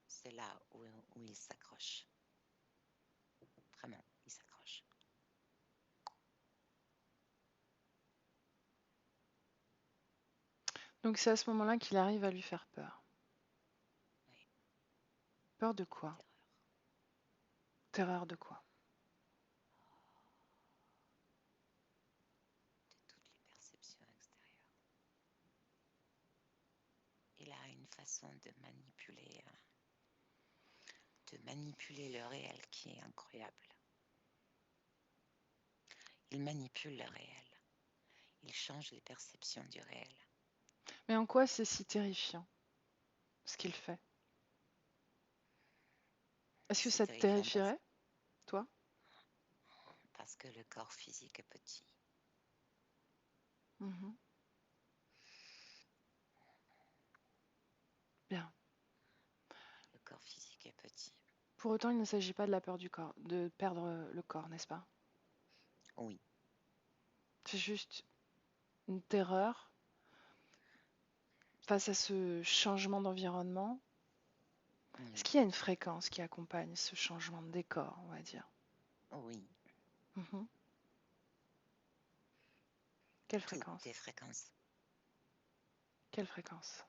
c'est là où il s'accroche. Vraiment, il s'accroche. Donc c'est à ce moment-là qu'il arrive à lui faire peur. Oui, Peur de quoi? terreur. Terreur de quoi? De toutes les perceptions extérieures. Il a une façon de manipuler le réel qui est incroyable. Il manipule le réel. Il change les perceptions du réel. Mais en quoi c'est si terrifiant, ce qu'il fait? Est-ce que C'est ça te terrifiant terrifierait, toi? parce que le corps physique est petit. Mhm. Bien. Le corps physique est petit. Pour autant, il ne s'agit pas de la peur du corps, de perdre le corps, n'est-ce pas? Oui, C'est juste une terreur face à ce changement d'environnement. Est-ce oui, qu'il y a une fréquence qui accompagne ce changement de décor, on va dire? oui. Mhm. Quelle Toutes fréquence? les fréquences. Quelle fréquence?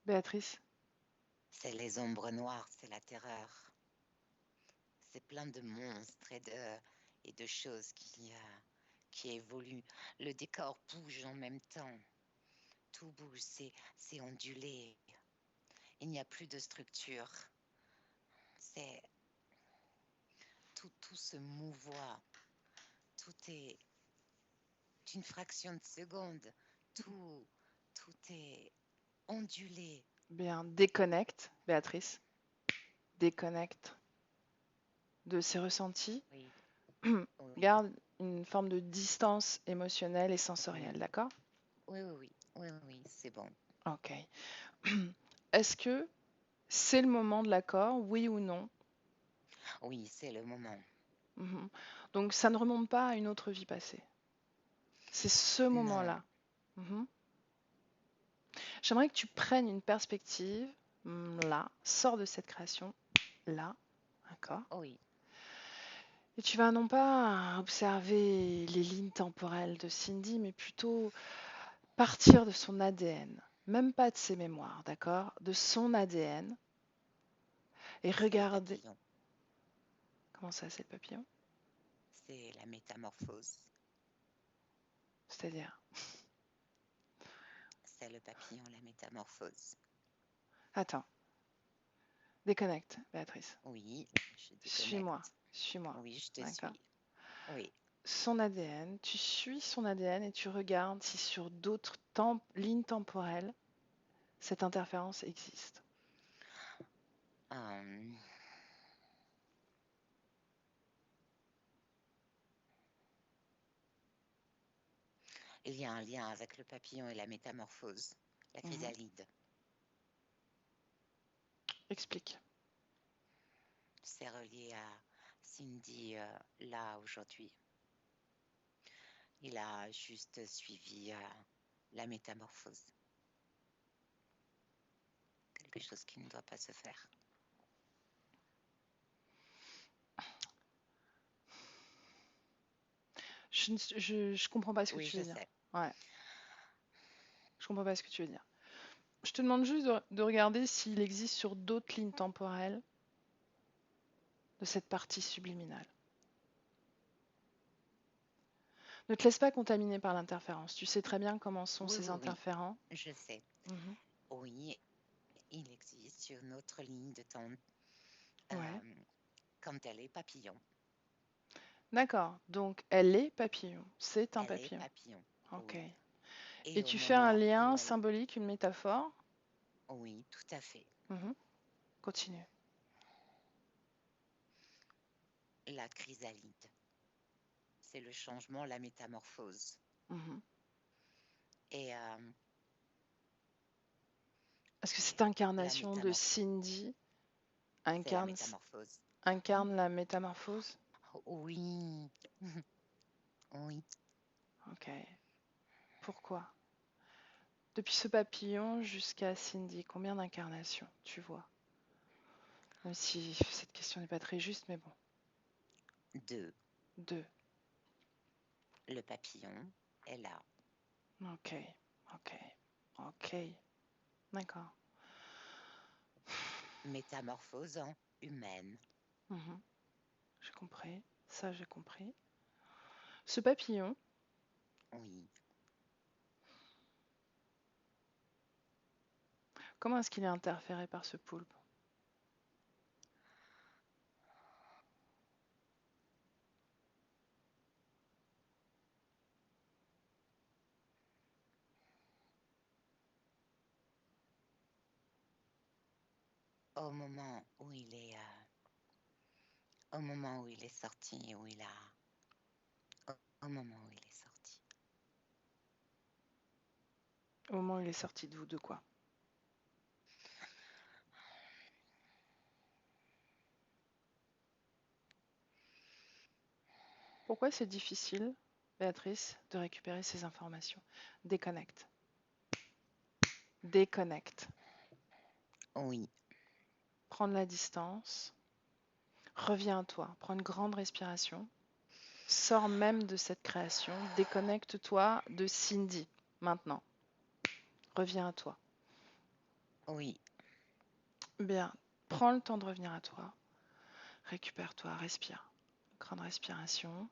Béatrice? C'est les ombres noires, c'est la terreur. C'est plein de monstres et de choses qui évoluent. Le décor bouge en même temps. Tout bouge, c'est ondulé. Il n'y a plus de structure. C'est tout se mouvoie. Tout est une fraction de seconde. Tout, tout est ondulé. Bien, déconnecte, Béatrice. Déconnecte de ses ressentis. Oui, oui, Garde une forme de distance émotionnelle et oui, sensorielle, d'accord? oui, oui, oui, oui, c'est bon. Ok. Est-ce que c'est le moment de l'accord, oui ou non? Oui, c'est le moment. Mhm. Donc ça ne remonte pas à une autre vie passée. C'est ce Non, moment-là. Mhm. J'aimerais que tu prennes une perspective là, sors de cette création là, d'accord? oui, Et tu vas non pas observer les lignes temporelles de Cindy, mais plutôt partir de son ADN, même pas de ses mémoires, d'accord? De son ADN et c'est le regarder. papillon. Comment ça, c'est le papillon? C'est la métamorphose. C'est-à-dire, C'est le papillon, la métamorphose. attends, déconnecte, Béatrice. Oui, je Suis-moi, déconnecte. suis-moi, Oui, je te d'accord? suis. Oui, Son ADN, tu suis son ADN et tu regardes si sur d'autres lignes temporelles, cette interférence existe. euh, il y a un lien avec le papillon et la métamorphose, la Mhm. chrysalide. Explique. C'est relié à Cindy là aujourd'hui. Il a juste suivi la métamorphose. Quelque chose qui ne doit pas se faire. Je comprends pas ce que Oui, tu je veux dire. sais. Ouais, je comprends pas ce que tu veux dire. Je te demande juste de regarder s'il existe sur d'autres lignes temporelles de cette partie subliminale. Ne te laisse pas contaminer par l'interférence. Tu sais très bien comment sont Oui, ces oui, oui, interférents. je sais. Mhm. Oui, il existe sur notre ligne de temps Ouais. quand elle est papillon. D'accord. Donc, elle est papillon. C'est un Elle est papillon. papillon, Ok. oui. Et Et au tu fais un moment où lien elle... symbolique, une métaphore Oui, tout à fait. Mhm. Continue. La chrysalide, c'est le changement, la métamorphose. Mhm. Et Est-ce que cette la incarnation de métamorphose, Cindy c'est la incarne, métamorphose. incarne la métamorphose? Oui, oui. Ok. Pourquoi? Depuis ce papillon jusqu'à Cindy, combien d'incarnations tu vois? Même si cette question n'est pas très juste, mais bon. 2. 2. Le papillon est là. Ok. Ok. Ok. D'accord. Métamorphose en humaine. Mhm. J'ai compris. Ça, j'ai compris. Ce papillon, Oui. comment est-ce qu'il est interféré par ce poulpe? Au moment où il est, au moment où il est sorti, au moment où il est sorti. Au moment où il est sorti de vous, de quoi? Pourquoi c'est difficile, Béatrice, de récupérer ces informations? Déconnecte. Déconnecte. Oui, Prends de la distance. Reviens à toi. Prends une grande respiration. Sors même de cette création. Déconnecte-toi de Cindy, maintenant. Reviens à toi. oui. Bien. Prends le temps de revenir à toi. Récupère-toi, respire. Grande respiration.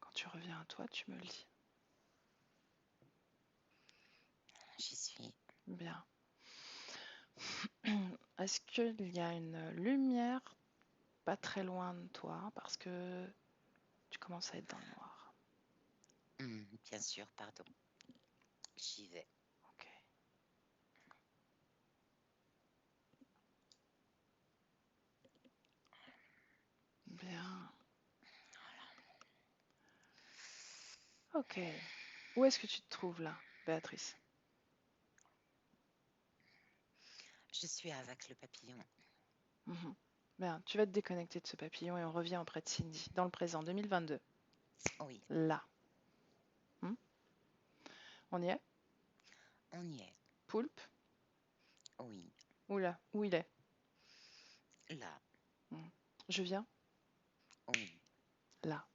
Quand tu reviens à toi, tu me le dis. J'y suis. Bien. Est-ce qu'il y a une lumière pas très loin de toi parce que tu commences à être dans le noir? Bien sûr, pardon. J'y vais. Ok. Bien. Ok. Où est-ce que tu te trouves là, Béatrice? Je suis avec le papillon. Mhm. Bien. Tu vas te déconnecter de ce papillon et on revient auprès de Cindy, dans le présent, 2022. Oui, Là. Hmm. On y est? on y est. Poulpe? Oui, Où là? Où il est? là. Hmm. Je viens? Oui, Là.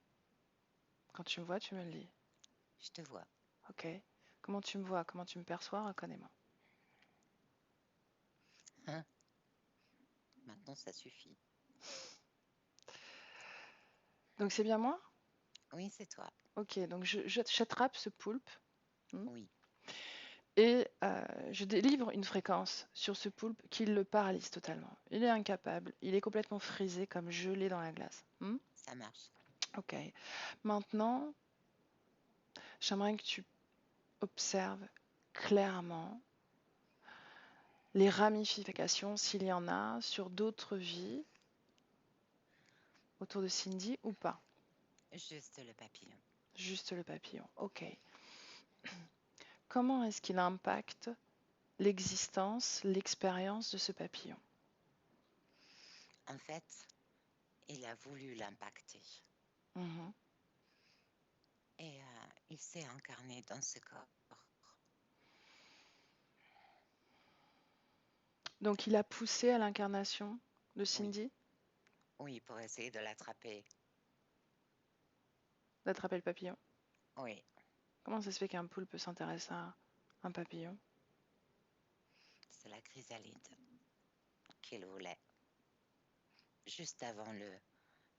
Quand tu me vois, tu me le dis. je te vois. Ok. Comment tu me vois? Comment tu me perçois? Reconnais-moi. Hein? Maintenant, ça suffit. Donc c'est bien moi? Oui, c'est toi. Ok, donc j'attrape ce poulpe, hmm, Oui, et je délivre une fréquence sur ce poulpe qui le paralyse totalement. Il est incapable, il est complètement frisé comme gelé dans la glace. Hmm. ça marche. Ok. Maintenant, j'aimerais que tu observes clairement les ramifications, s'il y en a, sur d'autres vies autour de Cindy ou pas. Juste le papillon. Juste le papillon. Ok. Comment est-ce qu'il impacte l'existence, l'expérience de ce papillon? En fait, il a voulu l'impacter. Mhm. Et il s'est incarné dans ce corps. Donc il a poussé à l'incarnation de Oui, Cindy oui, pour essayer de l'attraper. d'attraper le papillon. Oui, Comment ça se fait qu'un poulpe s'intéresse à un papillon? c'est la chrysalide qu'il voulait. Juste avant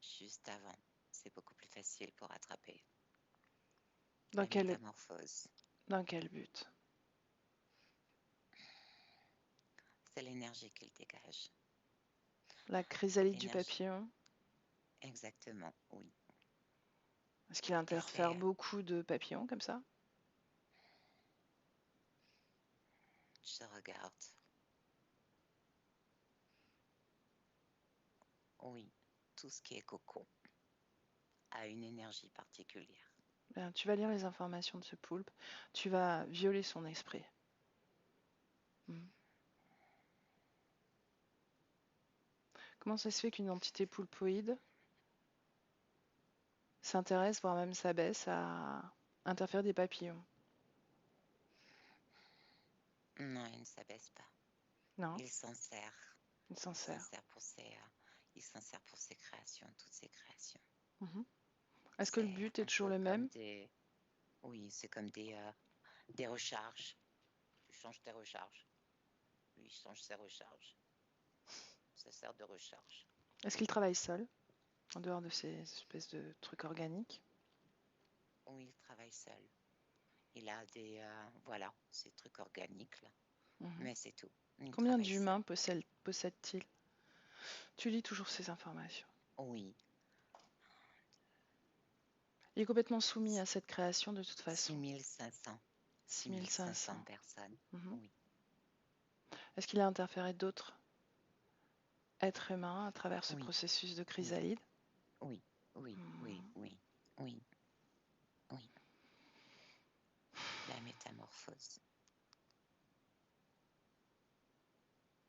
juste avant. C'est beaucoup plus facile pour attraper. Dans La quel, métamorphose, dans quel but? c'est l'énergie qu'il dégage. La chrysalide du L'énergie, papillon? exactement, oui. Est-ce qu'il Et interfère c'est beaucoup de papillons comme ça? Je regarde. Oui, tout ce qui est cocon a une énergie particulière. Bien, tu vas lire les informations de ce poulpe. Tu vas violer son esprit. Mhm. Comment ça se fait qu'une entité poulpoïde s'intéresse, voire même s'abaisse à interférer des papillons? Non, il ne s'abaisse pas. Non, Il s'en sert. il s'en Il s'en sert. sert il s'en sert pour ses créations, toutes ses créations. Mhm. Est-ce que le C'est but est un toujours peu le comme même? oui, c'est comme des recharges. Tu changes tes recharges. Lui, il change ses recharges. Ça sert de recharge. Est-ce qu'il travaille seul, en dehors de ces espèces de trucs organiques? Oui, il travaille seul. Il a voilà, ces trucs organiques là. Mhm. Mais c'est tout. Il Combien travaille seul. d'humains possède-t-il? Tu lis toujours ces informations. Oui, Il est complètement soumis à cette création de toute façon. 6500. 6500. 6500 personnes. Mhm. Oui, Est-ce qu'il a interféré d'autres êtres humains à travers ce oui, processus de oui, chrysalide? oui, oui, oui, Mhm. oui, oui, oui. La métamorphose.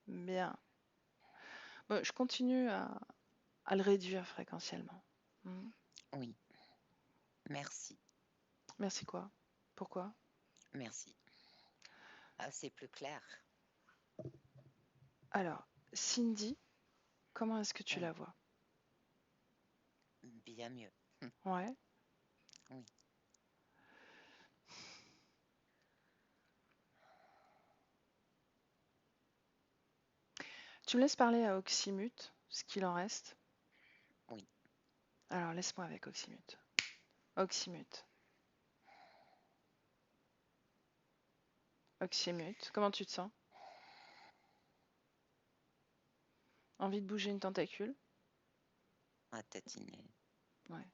Bien. Bon, je continue à le réduire fréquentiellement. Mhm. Oui, merci, Merci quoi? Pourquoi? merci. Ah, c'est plus clair. Alors, Cindy, comment est-ce que tu Oui, la vois? bien mieux. Ouais. Oui, Tu me laisses parler à Oxymute, ce qu'il en reste? oui. Alors, laisse-moi avec Oxymute. Oxymute. Oxymute, comment tu te sens? Envie de bouger une tentacule? À tatiner. Ouais.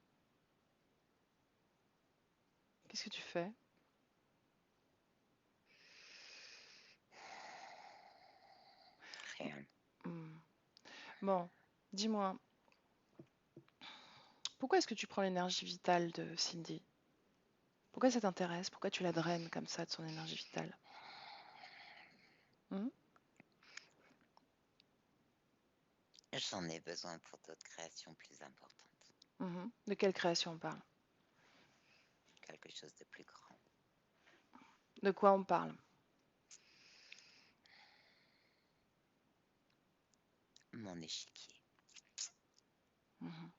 Qu'est-ce que tu fais? Rien. Hmm. Bon, dis-moi, pourquoi est-ce que tu prends l'énergie vitale de Cindy? Pourquoi ça t'intéresse? Pourquoi tu la draines comme ça de son énergie vitale? Hmm. J'en ai besoin pour d'autres créations plus importantes. Mhm. De quelle création on parle? Quelque chose de plus grand. De quoi on parle? Mon échiquier. Mhm.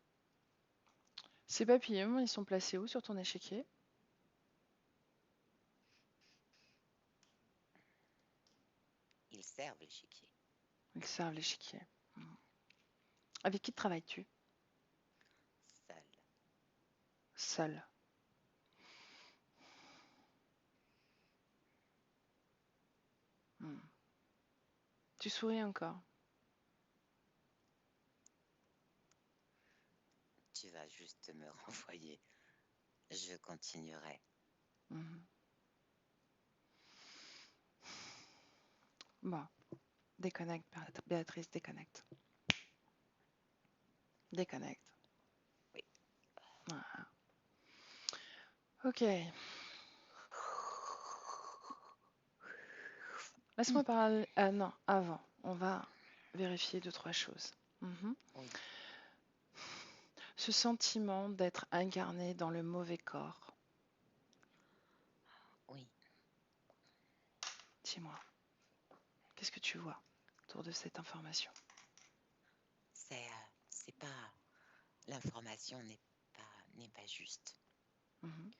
Ces papillons, ils sont placés où sur ton échiquier? Ils servent l'échiquier. Ils servent l'échiquier. Mhm. Avec qui travailles-tu? Seul. Seul. Hmm. Tu souris encore. Tu vas juste me renvoyer. Je continuerai. Mhm. Bon, déconnecte, Béatrice, déconnecte. Déconnecte. Oui. Voilà. Ok. Laisse-moi parler. Ah non, avant, on va vérifier deux, trois choses. Mhm. Oui. Ce sentiment d'être incarné dans le mauvais corps, Oui. dis-moi, qu'est-ce que tu vois autour de cette information? C'est pas l'information n'est pas juste. Mhm.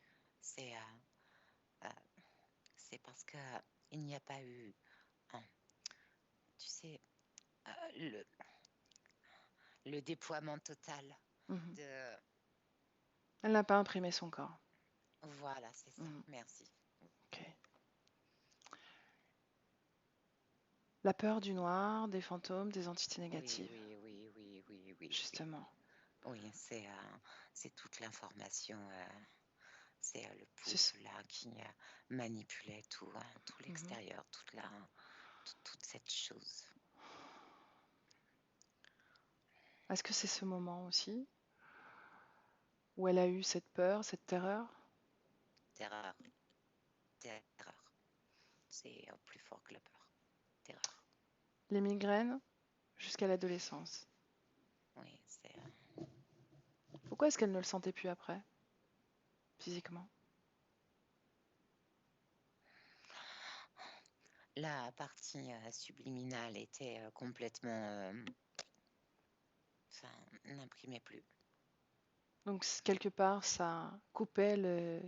C'est euh, c'est parce que il n'y a pas eu un, tu sais le déploiement total Mhm. de Elle n'a pas imprimé son corps. voilà, c'est ça. Mhm. Merci. Ok. La peur du noir, des fantômes, des entités Oui, négatives, oui, oui, oui, oui, oui, oui, justement. oui. Oui, c'est toute l'information. C'est le C'est pouce là qui manipulait tout, tout Mhm. l'extérieur, toute cette chose. Est-ce que c'est ce moment aussi où elle a eu cette peur, cette terreur? Terreur, terreur. C'est plus fort que la peur. Terreur. Les migraines jusqu'à l'adolescence. Oui, c'est Pourquoi est-ce qu'elle ne le sentait plus après, physiquement? la partie subliminale était complètement, enfin, n'imprimait plus. Donc, quelque part, ça coupait le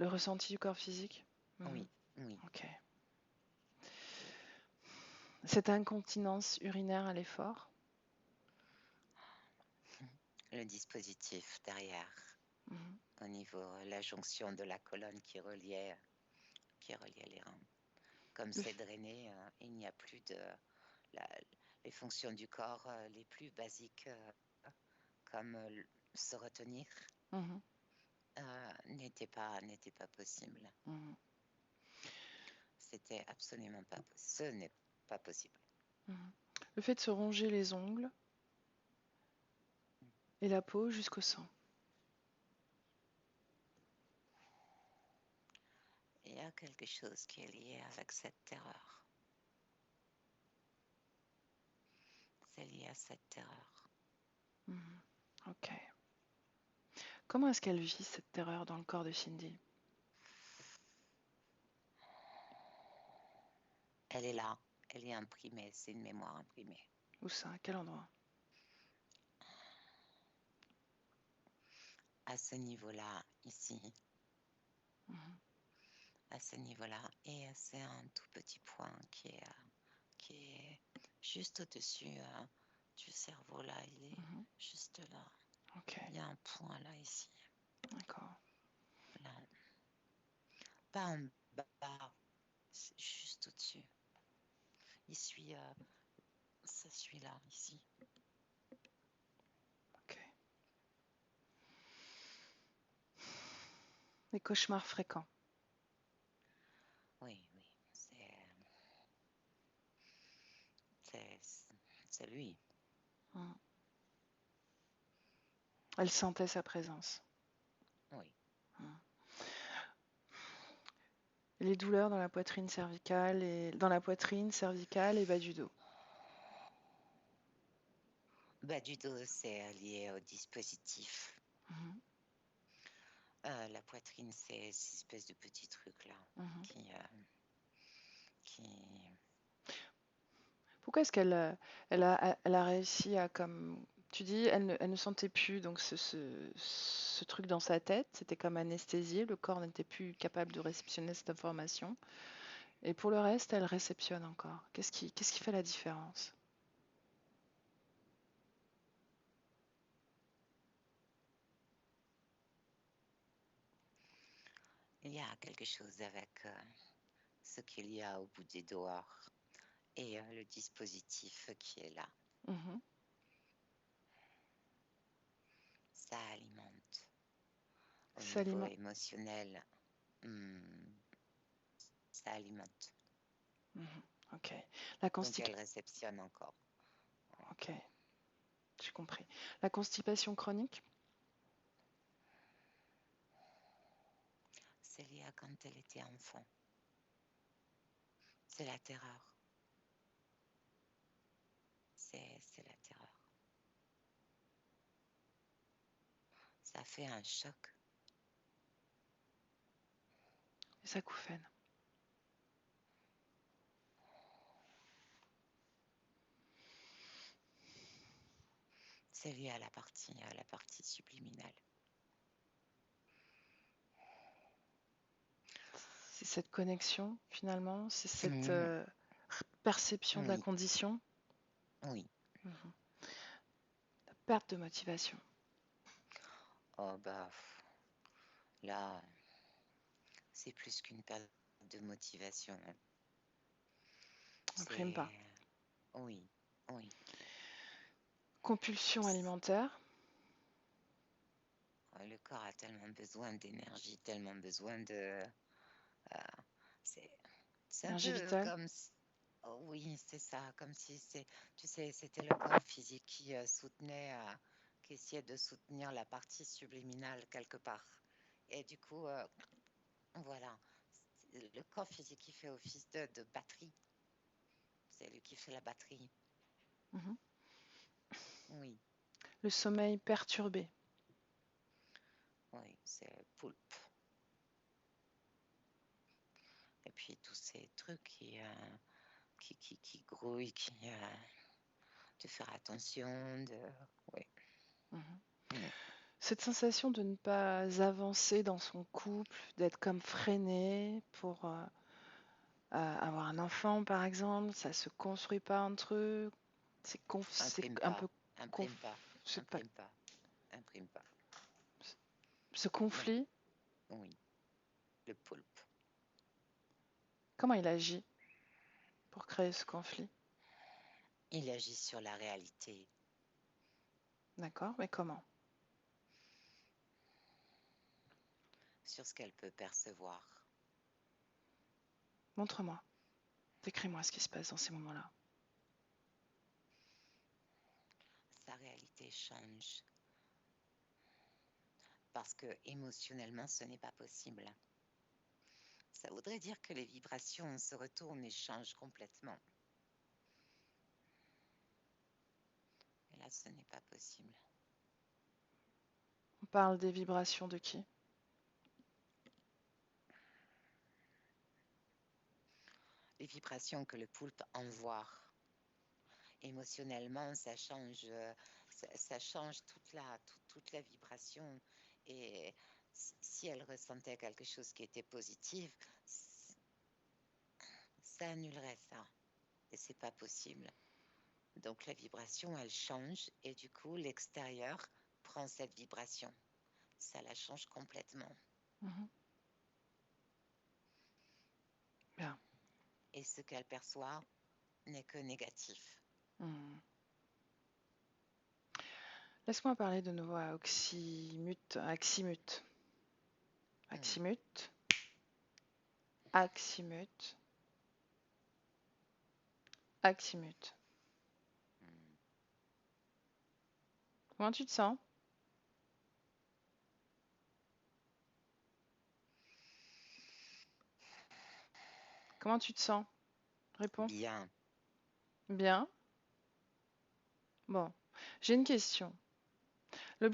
ressenti du corps physique? Mhm. Oui, oui. Ok. Cette incontinence urinaire à l'effort? Le dispositif derrière, Mhm. au niveau la jonction de la colonne qui reliait les reins. Comme Le c'est drainé, il n'y a plus de la- les fonctions du corps les plus basiques, comme se retenir, Mhm. n'étaient pas possibles. Mhm. C'était absolument pas possible. Ce n'est pas possible. Mhm. Le fait de se ronger les ongles et la peau jusqu'au sang. Il y a quelque chose qui est lié avec cette terreur. C'est lié à cette terreur. Mhm. Ok. Comment est-ce qu'elle vit cette terreur dans le corps de Cindy? Elle est là, elle est imprimée, c'est une mémoire imprimée. Où ça? À quel endroit? À ce niveau-là, ici, Mhm. à ce niveau-là, et c'est un tout petit point qui est juste au-dessus du cerveau, là, il est Mhm. juste là. Ok, Il y a un point là, ici, d'accord. là. Pas en bas, c'est juste au-dessus. Ça suit là, ici. Ok. Les cauchemars fréquents. Oui, c'est lui. Mhm. Elle sentait sa présence. Oui. Mhm. Les douleurs dans la poitrine cervicale et bas du dos. Bas du dos, c'est lié au dispositif. Mhm. La poitrine, c'est ces espèces de petits trucs là Mhm. qui... Pourquoi est-ce elle a réussi à, comme tu dis, elle ne sentait plus donc ce truc dans sa tête, c'était comme anesthésié, le corps n'était plus capable de réceptionner cette information. Et pour le reste, elle réceptionne encore. Qu'est-ce qui fait la différence? Il y a quelque chose avec ce qu'il y a au bout des doigts et le dispositif qui est là. Mhm. Ça alimente. Au Ça niveau alimente. émotionnel, ça alimente. Mhm. Ok. La Donc consti- elle réceptionne encore. Ok, j'ai compris. La constipation chronique? C'est lié à quand elle était enfant. C'est la terreur. C'est la terreur. Ça fait un choc. Les acouphènes. C'est lié à la partie subliminale. C'est cette connexion, finalement, c'est cette Mmh, perception de la oui, condition. oui. Mhm. La perte de motivation. Oh bah là, c'est plus qu'une perte de motivation. N'imprime pas. C'est oui, oui. Compulsion alimentaire. Le corps a tellement besoin d'énergie, tellement besoin de... euh, c'est, c'est un Énergie peu vitale? comme... Oh oui, c'est ça, comme si c'est... Tu sais, c'était le corps physique qui soutenait, qui essayait de soutenir la partie subliminale quelque part. Et du coup, voilà, le corps physique qui fait office de batterie, c'est lui qui fait la batterie. Mhm. Oui, Le sommeil perturbé. oui, c'est le poulpe. Et puis tous ces trucs qui grouillent, de faire attention, oui. Mhm. Mm. Cette sensation de ne pas avancer dans son couple, d'être comme freiné pour avoir un enfant, par exemple, ça se construit pas entre eux. C'est Imprime un pas, peu imprime conf- pas, c'est pas imprime pas, imprime pas. ce Non, conflit. oui, le poulpe. Comment il agit pour créer ce conflit? Il agit sur la réalité, D'accord, mais comment? sur ce qu'elle peut percevoir. Montre-moi. Décris-moi ce qui se passe dans ces moments-là. Sa réalité change parce que émotionnellement, ce n'est pas possible. Ça voudrait dire que les vibrations se retournent et changent complètement. Et là, ce n'est pas possible. On parle des vibrations de qui? Les vibrations que le poulpe envoie, émotionnellement, ça change, ça change toute la vibration. Et si elle ressentait quelque chose qui était positif, ça annulerait ça. Et c'est pas possible. Donc la vibration, elle change et du coup, l'extérieur prend cette vibration. Ça la change complètement. Mhm. Bien. Et ce qu'elle perçoit n'est que négatif. Hmm. Laisse-moi parler de nouveau à Oxymute, Aximute. Mm. Aximute, Aximute, Aximute. Mm. Comment tu te sens? Comment tu te sens? Réponds. Bien. Bien. Bon, j'ai une question.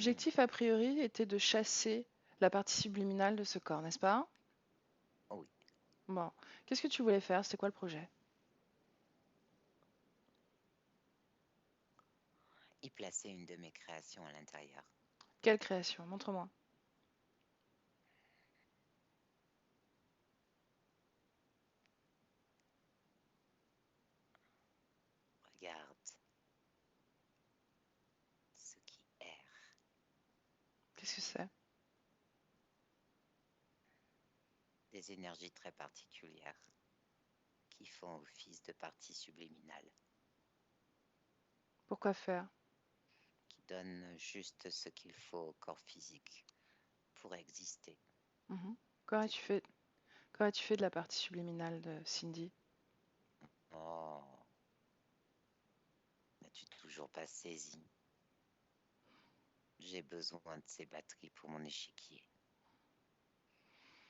Mm. L'objectif, a priori, était de chasser la partie subliminale de ce corps, n'est-ce pas? Oui. Bon, qu'est-ce que tu voulais faire? C'était quoi le projet? Y placer une de mes créations à l'intérieur. Quelle création? Montre-moi. Regarde ce qui erre. Qu'est-ce que c'est? Des énergies très particulières qui font office de partie subliminale, Pourquoi faire? qui donnent juste ce qu'il faut au corps physique pour exister. Mhm. Qu'aurais-tu C'est tout. fait? Qu'aurais-tu fait de la partie subliminale de Cindy? Oh, n'as-tu toujours pas saisi? J'ai besoin de ces batteries pour mon échiquier.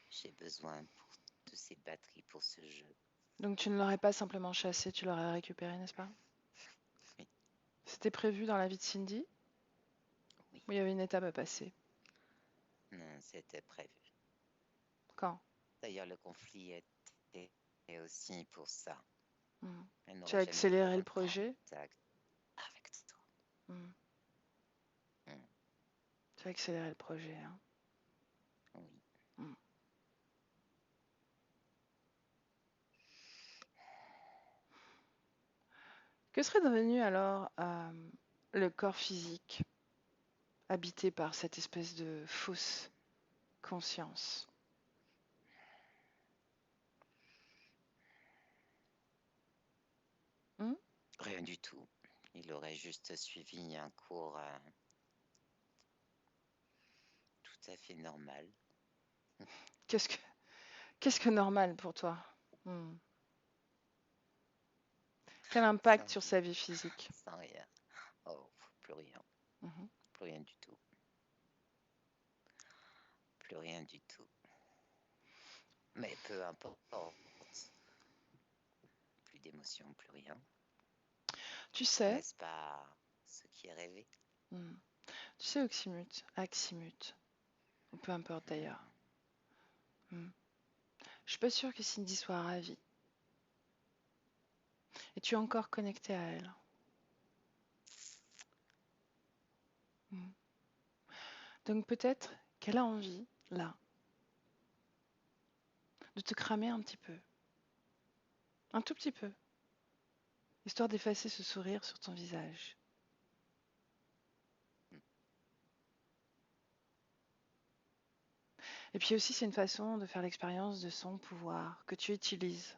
J'ai besoin de ces batteries pour ce jeu. Donc tu ne l'aurais pas simplement chassé, tu l'aurais récupéré, n'est-ce pas? Oui, C'était prévu dans la vie de Cindy? oui. Ou il y avait une étape à passer? Non, c'était prévu. Quand? D'ailleurs, le conflit était aussi pour ça. Mhm. Elle Tu n'aurait as jamais pu accéléré le prendre projet? contact avec toi. Mhm. Mm. Tu as accéléré le projet, hein. Oui. Mhm. Que serait devenu alors le corps physique habité par cette espèce de fausse conscience? Hmm. Rien du tout. Il aurait juste suivi un cours tout à fait normal. Qu'est-ce que, qu'est-ce que normal pour toi? Hmm. Quel impact Sans, sur sa vie physique? sans rien. Oh, plus rien. Mhm. Plus rien du tout. Plus rien du tout. Mais peu importe. Plus d'émotions, plus rien. Tu sais, N'est-ce pas ce qui est rêvé? hmm, tu sais, Aximut, ou peu importe d'ailleurs. Hmm. Je suis pas sûre que Cindy soit ravie. Et tu es encore connecté à elle. Hmm. Donc peut-être qu'elle a envie, là, de te cramer un petit peu. Un tout petit peu. Histoire d'effacer ce sourire sur ton visage. Et puis aussi, c'est une façon de faire l'expérience de son pouvoir que tu utilises.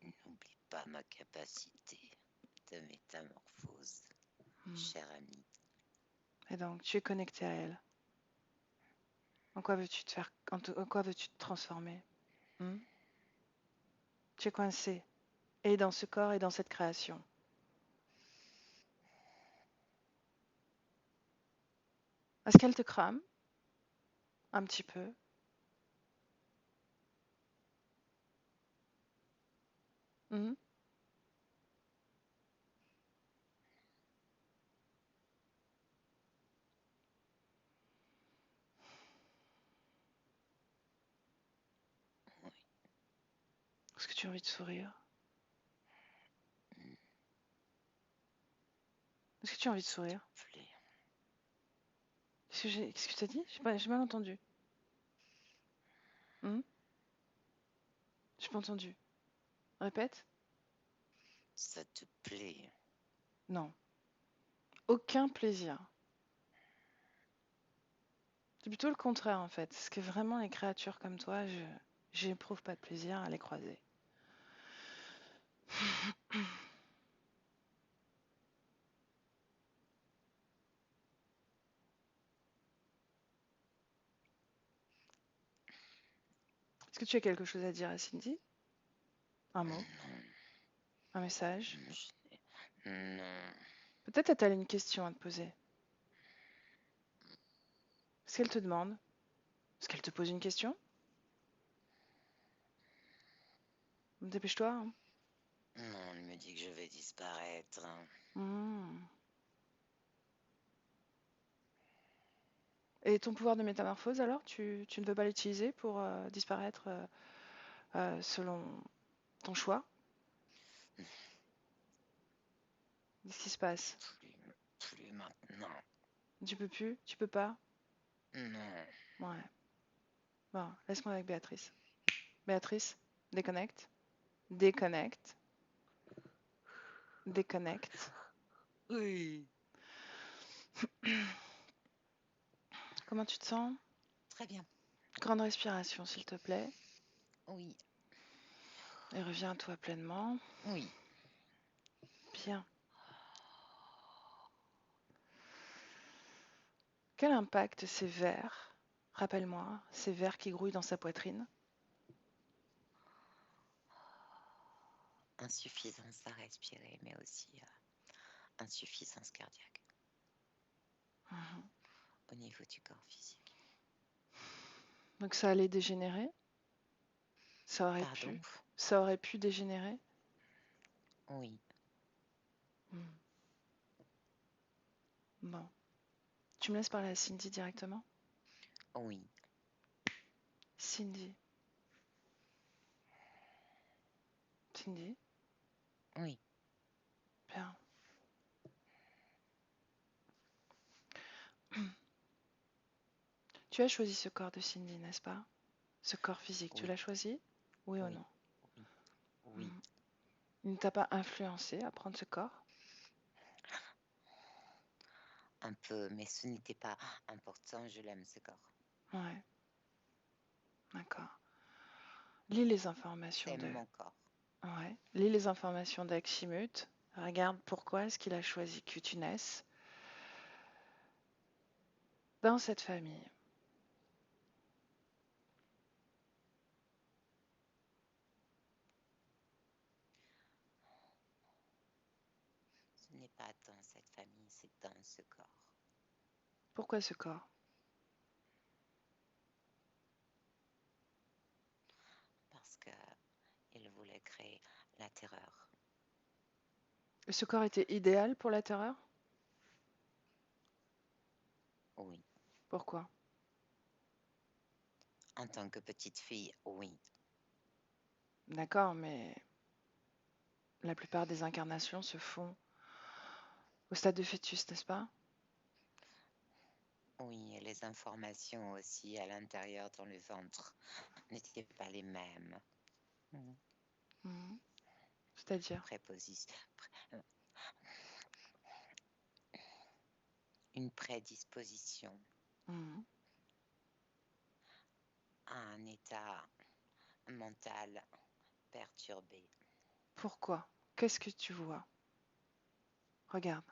N'oublie pas ma capacité de métamorphose, Hmm. cher ami. Et donc, tu es connecté à elle. En quoi veux-tu te faire, en quoi veux-tu te transformer? Hmm. Tu es coincé. Et dans ce corps et dans cette création. Est-ce qu'elle te crame? Un petit peu. Hmm. Oui, Est-ce que tu as envie de sourire? Est-ce que tu as envie de s'il te sourire? plaît. Qu'est-ce que tu as dit? J'ai mal entendu. Hmm. J'ai pas entendu. Répète. Ça te plaît. Non. Aucun plaisir. C'est plutôt le contraire en fait. Parce que vraiment les créatures comme toi, j'éprouve pas de plaisir à les croiser. Est-ce que tu as quelque chose à dire à Cindy? Un mot? Non, Un message? non. Peut-être as-tu une question à te poser. Est-ce qu'elle te demande? Est-ce qu'elle te pose une question? Dépêche-toi, hein. Non, elle me dit que je vais disparaître. Hmm. Et ton pouvoir de métamorphose alors, tu ne veux pas l'utiliser pour disparaître selon ton choix? Qu'est-ce qui se passe? Plus maintenant. Tu peux plus? Tu peux pas? Non. Ouais. Bon, laisse-moi avec Béatrice. Béatrice, déconnecte. Déconnecte. Déconnecte. Oui. Comment tu te sens? Très bien. Grande respiration, s'il te plaît. Oui. Et reviens à toi pleinement. Oui. Bien. Quel impact ces vers, rappelle-moi, ces vers qui grouillent dans sa poitrine? Insuffisance à respirer, mais aussi insuffisance cardiaque Mhm. au niveau du corps physique. Donc ça allait dégénérer? Ça aurait Pardon? pu. Ça aurait pu dégénérer? Oui. Hmm. Bon. Tu me laisses parler à Cindy directement? Oui. Cindy. Cindy? Oui. Bien. Tu as choisi ce corps de Cindy, n'est-ce pas? Ce corps physique, tu Oui. l'as choisi? Oui ou Oui. non? Oui. Oui. Hmm. Il ne t'a pas influencé à prendre ce corps? Un peu, mais ce n'était pas important. Je l'aime, ce corps. Ouais, d'accord. Lis les informations J'aime de... mon corps. Ouais. Lis les informations d'Aximut. Regarde pourquoi est-ce qu'il a choisi Cutuness. dans cette famille, Ce n'est pas dans cette famille, c'est dans ce corps. pourquoi ce corps? Parce qu'il voulait créer la terreur. Ce corps était idéal pour la terreur? Oui. Pourquoi? En tant que petite fille, oui. D'accord, mais la plupart des incarnations se font au stade de fœtus, n'est-ce pas? Oui, et les informations aussi à l'intérieur dans le ventre n'étaient pas les mêmes. Mhm. C'est-à-dire? Une prédisposition Mhm. à un état mental perturbé. Pourquoi? Qu'est-ce que tu vois? Regarde.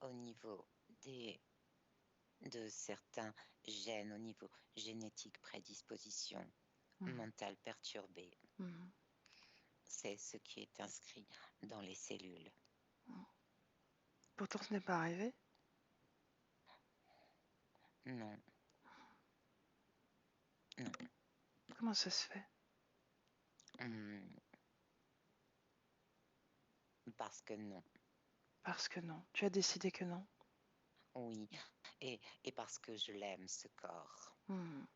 Au niveau de certains gènes, au niveau génétique, prédisposition Mhm. mentale perturbée, Mhm. c'est ce qui est inscrit dans les cellules. Pourtant, ce n'est pas arrivé. Non. Non. Comment ça se fait? Parce que non. Parce que non. Tu as décidé que non. Oui. Et parce que je l'aime, ce corps. Mhm.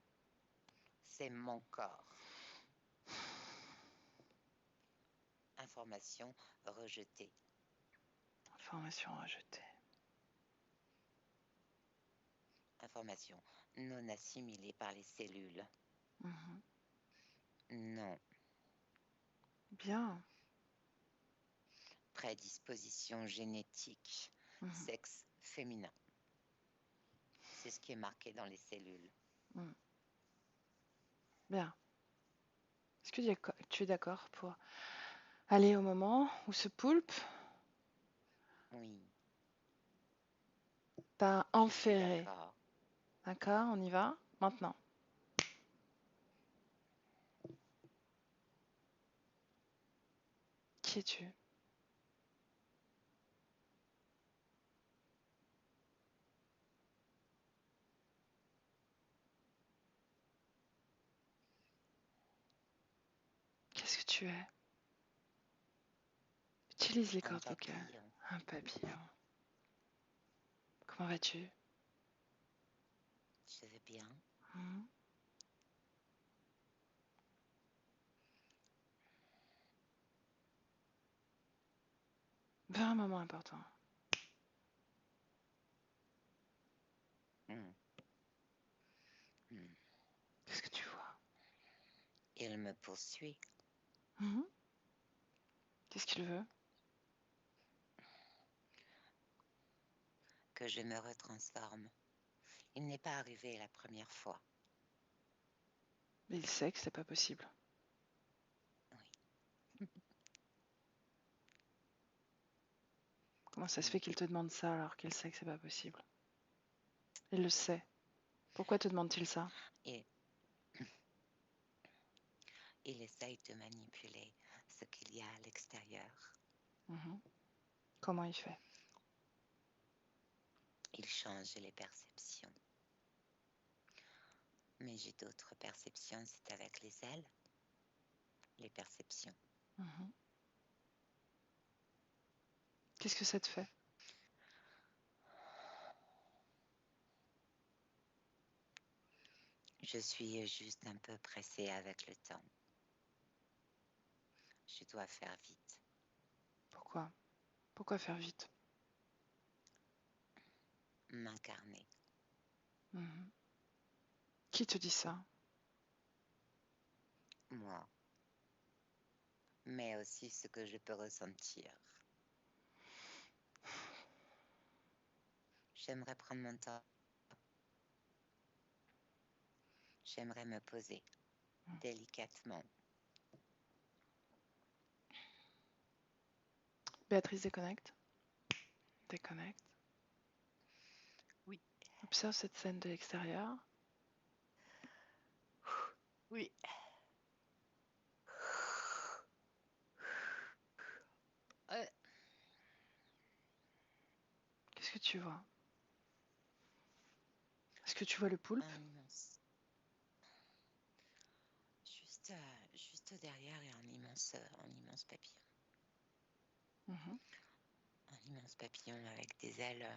C'est mon corps. Information rejetée. Information rejetée. Information non assimilée par les cellules. Mhm. Non. Bien. Prédisposition génétique. Mhm. Sexe féminin. C'est ce qui est marqué dans les cellules. Mhm. Bien. Est-ce que tu es d'accord pour aller au moment où ce poulpe Oui. t'a Je suis enferré? d'accord. D'accord, on y va maintenant. Qui es-tu? Qu'est-ce que tu es? Utilise les Un cordes vocales. papillon. Un papillon. Comment vas-tu? Je vais bien. Mhm. Vers un moment important. Qu'est-ce que tu vois? Il me poursuit. Mhm. Qu'est-ce qu'il veut? Que je me retransforme. Il n'est pas arrivé la première fois. Il sait que c'est pas possible. Oui. Comment ça se fait qu'il te demande ça alors qu'il sait que c'est pas possible? Il le sait. Pourquoi te demande-t-il ça? Et il essaye de manipuler ce qu'il y a à l'extérieur. Mhm. Comment il fait? Il change les perceptions. Mais j'ai d'autres perceptions, c'est avec les ailes. Les perceptions. Mhm. Qu'est-ce que ça te fait? Je suis juste un peu pressée avec le temps. Je dois faire vite. Pourquoi? Pourquoi faire vite? M'incarner. Mhm. Qui te dit ça? Moi. Mais aussi ce que je peux ressentir. J'aimerais prendre mon temps. J'aimerais me poser délicatement. Béatrice, déconnecte. Déconnecte. Oui, Observe cette scène de l'extérieur. oui. Euh, Qu'est-ce que tu vois? Est-ce que tu vois le poulpe? un immense. Juste derrière, il y a un immense papillon. Mhm. Un immense papillon avec des ailes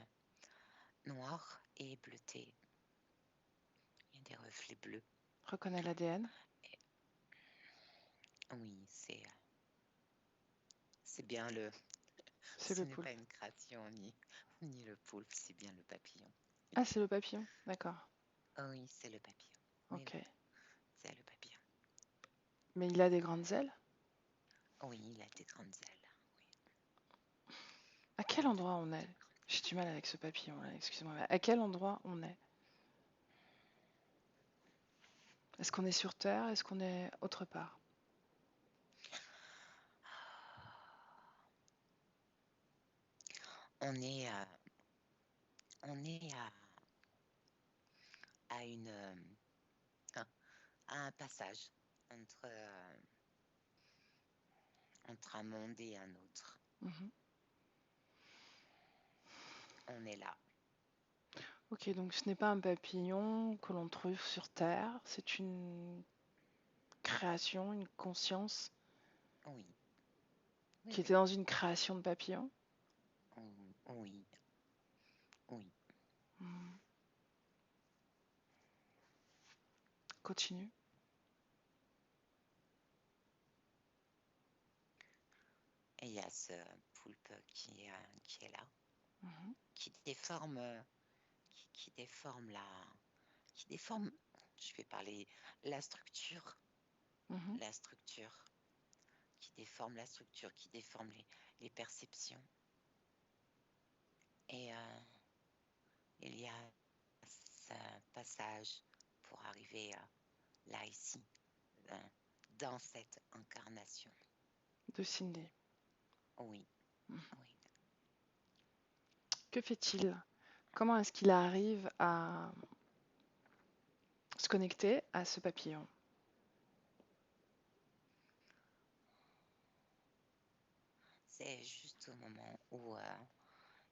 noires et bleutées. Il y a des reflets bleus. Reconnais l'ADN. Et oui, c'est bien le. C'est Ce le n'est poulpe. pas une création ni le poulpe, c'est bien le papillon. Ah, c'est le papillon. D'accord. Oh oui, c'est le papillon. Oui, Ok. oui, c'est le papillon. Mais il a des grandes ailes? Oui, il a des grandes ailes. À quel endroit on est? J'ai du mal avec ce papillon là, excuse-moi. Mais à quel endroit on est? Est-ce qu'on est sur Terre? Est-ce qu'on est autre part? On est, on est à à un passage entre un monde et un autre. Mhm. On est là. Ok, donc ce n'est pas un papillon que l'on trouve sur Terre, c'est une création, une conscience Oui, oui, qui était oui, dans une création de papillon. oui, oui. Hmm. Continue. Et il y a ce poulpe qui est là, Mhm. qui déforme, qui déforme qui déforme, je vais parler, la structure, Mhm. la structure, qui déforme la structure, qui déforme les perceptions. Et il y a ce passage pour arriver là, ici, euh, dans cette incarnation. De Cindy. Oui, Mhm. oui. Que fait-il? Comment est-ce qu'il arrive à se connecter à ce papillon? C'est juste au moment où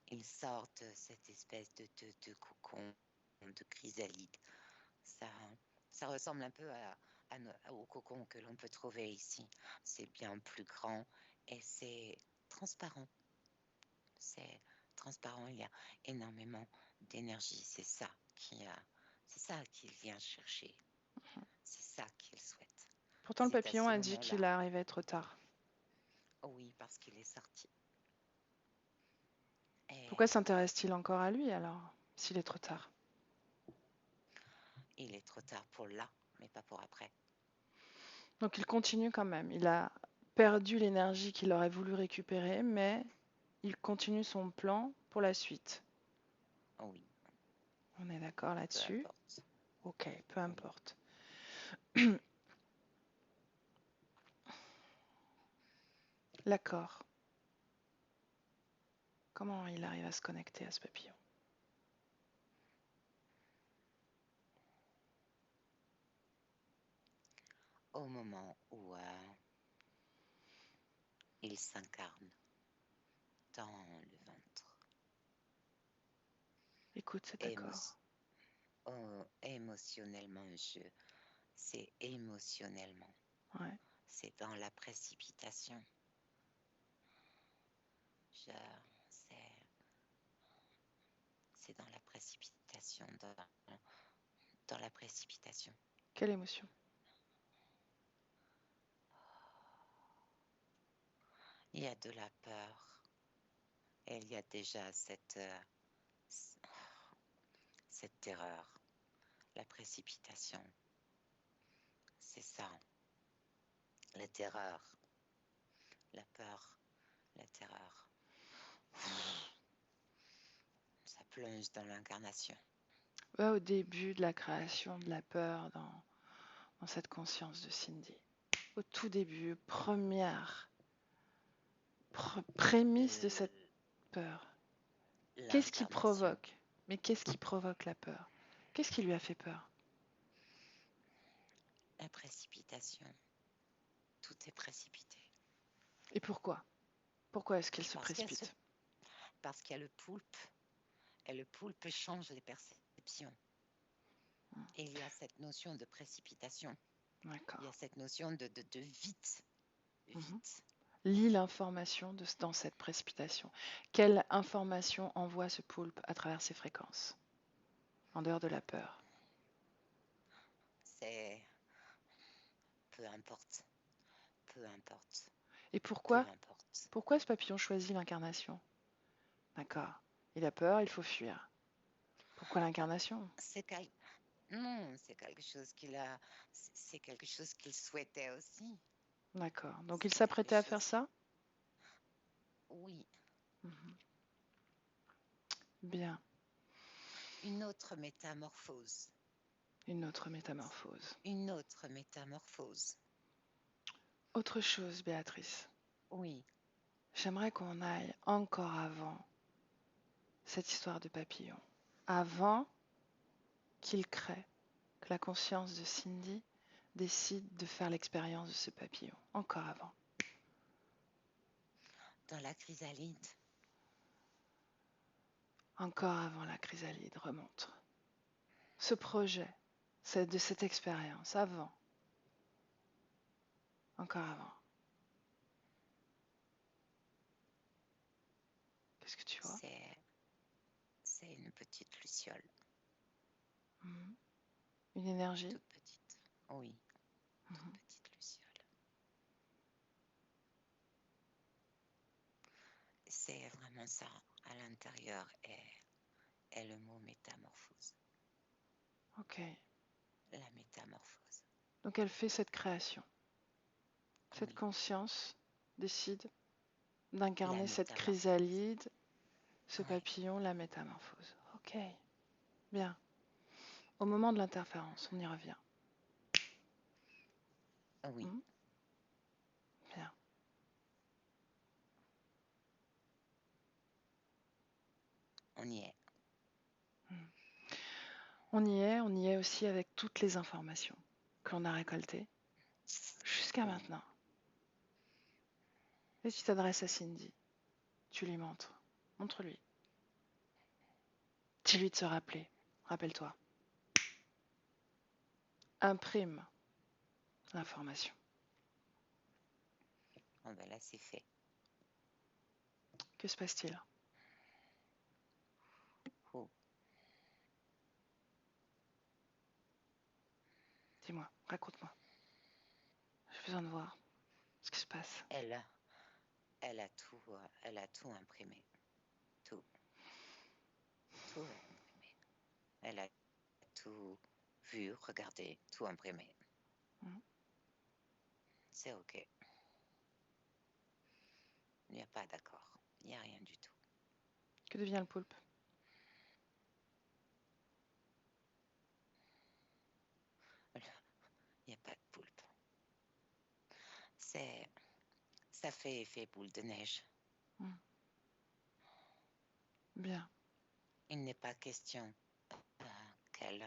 il sort de cette espèce de cocon, de chrysalide. Ça, ça ressemble un peu au cocon que l'on peut trouver ici. C'est bien plus grand et c'est transparent. C'est transparent, il y a énormément d'énergie. C'est ça qu'il vient chercher. C'est ça qu'il souhaite. Pourtant, le C'est à papillon ce a dit qu'il moment-là. arrivait trop tard. Oh oui, parce qu'il est sorti. Pourquoi Et s'intéresse-t-il encore à lui alors, s'il est trop tard? il est trop tard pour là, mais pas pour après. Donc il continue quand même. Il a perdu l'énergie qu'il aurait voulu récupérer, mais il continue son plan pour la suite. Oh oui, On est d'accord peu là-dessus? importe. Ok, peu Oui. importe. L'accord. Comment il arrive à se connecter à ce papillon? Au moment où il s'incarne dans le ventre. Écoute cet accord. Émo- émotionnellement, c'est émotionnellement. Ouais. C'est dans la précipitation. Je, c'est dans la précipitation, dans la précipitation. Quelle émotion? Il y a de la peur. Et il y a déjà cette terreur, la précipitation. C'est ça, la terreur, la peur, la terreur. Ça plonge dans l'incarnation. Ouais, au début de la création de la peur dans cette conscience de Cindy. Au tout début, première prémisse de cette l- peur? Qu'est-ce qui l'incarnation, provoque? Mais qu'est-ce qui provoque la peur? Qu'est-ce qui lui a fait peur? la précipitation. Tout est précipité. Et pourquoi? Pourquoi est-ce qu'elle se Parce qu'il y a ce, précipite? parce qu'il y a le poulpe, et le poulpe change les perceptions. Et il y a cette notion de précipitation. Il y D'accord. a cette notion de vite, Mhm. vite. Lis l'information dans cette précipitation. Quelle information envoie ce poulpe à travers ses fréquences, en dehors de la peur? C'est peu importe, peu importe, Et peu pourquoi? importe. Pourquoi ce papillon choisit l'incarnation? D'accord. Il a peur, il faut fuir. Pourquoi Ah, l'incarnation? c'est quel- Non, c'est quelque chose c'est quelque chose qu'il souhaitait aussi. D'accord. Donc il C'est quelque s'apprêtait à faire chose, ça? oui, Mhm. Bien. une autre métamorphose, Une autre métamorphose. une autre métamorphose. Autre chose, Béatrice. Oui, J'aimerais qu'on aille encore avant cette histoire de papillon. Avant qu'il crée, que la conscience de Cindy décide de faire l'expérience de ce papillon. Encore avant. dans la chrysalide, Encore avant la chrysalide remonte. Ce projet, de cette expérience, avant. Encore avant. Qu'est-ce que tu vois? c'est une petite luciole, Mhm. Une énergie. toute petite. Oui, toute Mhm. petite luciole. C'est vraiment ça à l'intérieur est le mot métamorphose. Ok. La métamorphose. Donc elle fait cette création. Cette Oui, conscience décide la d'incarner cette métamorphose. chrysalide, ce Oui, papillon, la métamorphose. Ok. Bien. Au moment de l'interférence, on y revient. oui, Hmm. Bien. on y est. Hmm. On y est aussi avec toutes les informations que l'on a récoltées jusqu'à Oui, maintenant. Et tu t'adresses à Cindy. Tu lui montres. Montre-lui. Dis-lui de se rappeler. Rappelle-toi. Imprime l'information. oh ben là c'est fait. Que se passe-t-il? Oh, Dis-moi. Raconte-moi. J'ai besoin de voir ce qui se passe. elle, elle a tout imprimé. Tout, tout est imprimé. Elle a tout vu, regardé, tout imprimé. Hmm. C'est ok. Il n'y a pas d'accord. Il n'y a rien du tout. Que devient le poulpe? Il n'y a pas de poulpe. C'est, ça fait effet boule de neige. Hmm. Bien. Il n'est pas question euh, qu'elle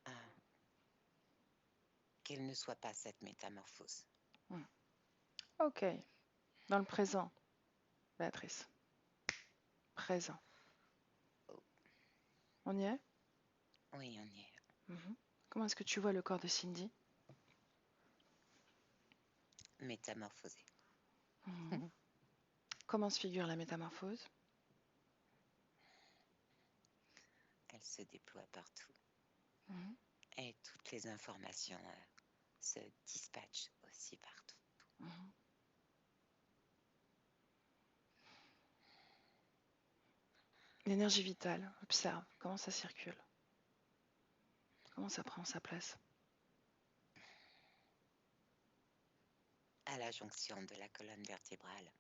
euh, qu'il ne soit pas cette métamorphose. Hmm. Ok. Dans le présent, Béatrice. Présent. Oh, On y est? oui, on y est. Mhm. Comment est-ce que tu vois le corps de Cindy? Métamorphosée. Mhm. Comment se figure la métamorphose? Elle se déploie partout. Mhm. Et toutes les informations se dispatchent aussi partout. Mhm. L'énergie vitale, observe comment ça circule, comment ça prend sa place. À la jonction de la colonne vertébrale.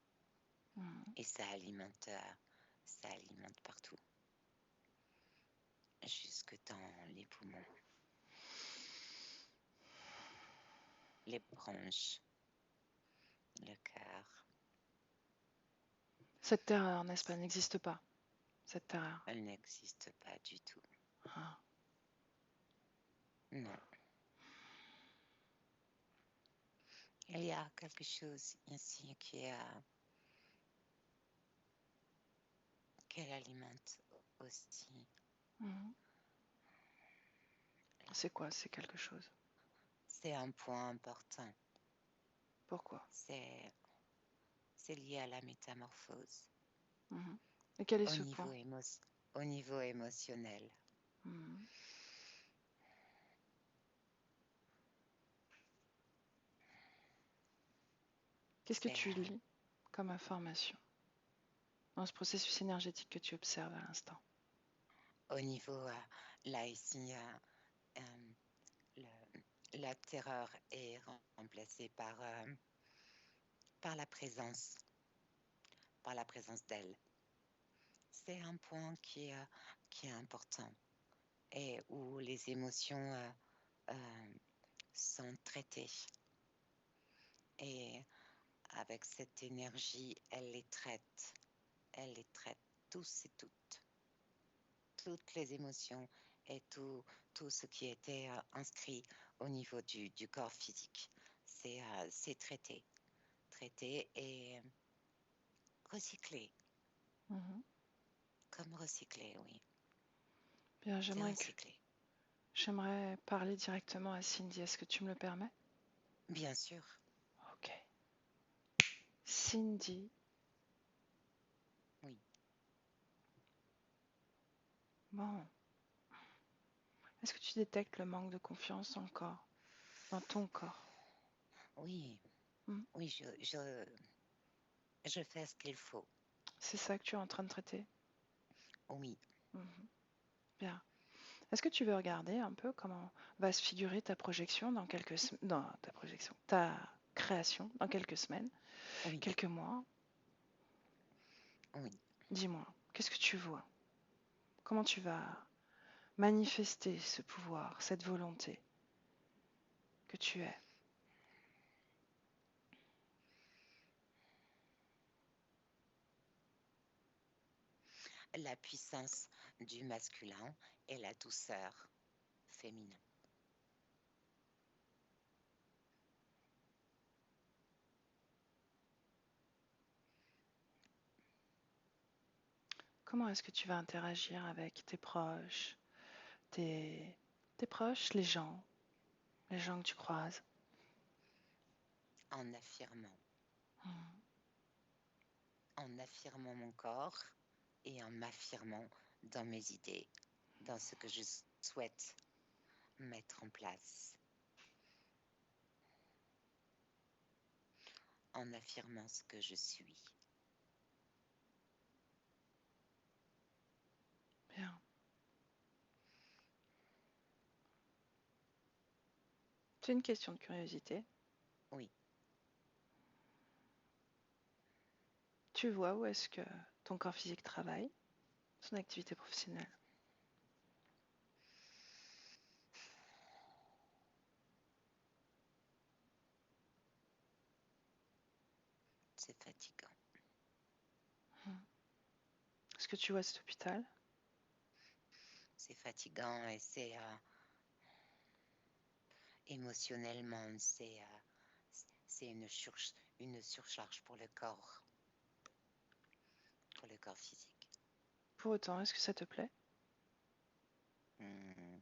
Mhm. Et ça alimente partout. Jusque dans les poumons, les bronches, le cœur. Cette terreur, n'est-ce pas, n'existe pas. Cette terreur. Elle n'existe pas du tout. Ah. Non. Il y a quelque chose ici qu'elle alimente aussi. Mhm. C'est quoi, c'est quelque chose? C'est un point important. Pourquoi? C'est lié à la métamorphose Mhm. Et quel est au ce niveau, point? au niveau émotionnel. Mhm. Qu'est-ce que C'est tu lis comme information dans ce processus énergétique que tu observes à l'instant? au niveau, là ici, la terreur est remplacée par par la présence d'elle. C'est un point qui est important et où les émotions sont traitées. Et avec cette énergie, elle les traite. Elle les traite tous et toutes les émotions et tout ce qui était inscrit au niveau du corps physique. C'est traité et recyclé. Mhm. Comme recyclé, oui. Bien, C'est recyclé. j'aimerais parler directement à Cindy. Est-ce que tu me le permets? Bien sûr. Ok. Cindy, Oui. bon, est-ce que tu détectes le manque de confiance dans le corps, dans ton corps? Oui. Hmm. Oui, je fais ce qu'il faut. C'est ça que tu es en train de traiter? Oui. Mhm. Bien. Est-ce que tu veux regarder un peu comment va se figurer ta projection dans ta projection, ta création dans quelques semaines, Oui. quelques mois? Oui. Dis-moi, qu'est-ce que tu vois? Comment tu vas manifester ce pouvoir, cette volonté que tu es? La puissance du masculin et la douceur féminin. Comment est-ce que tu vas interagir avec tes proches, tes, tes proches, les gens que tu croises? En affirmant. Hmm. En affirmant mon corps et en m'affirmant dans mes idées, dans ce que je souhaite mettre en place. En affirmant ce que je suis. Bien. C'est une question de curiosité. Oui. Tu vois où est-ce que ton corps physique travaille, son activité professionnelle? C'est fatigant. Hmm. Est-ce que tu vois cet hôpital? C'est fatigant et c'est émotionnellement, c'est une surcharge pour le corps physique. Pour autant, est-ce que ça te plaît? Hmm,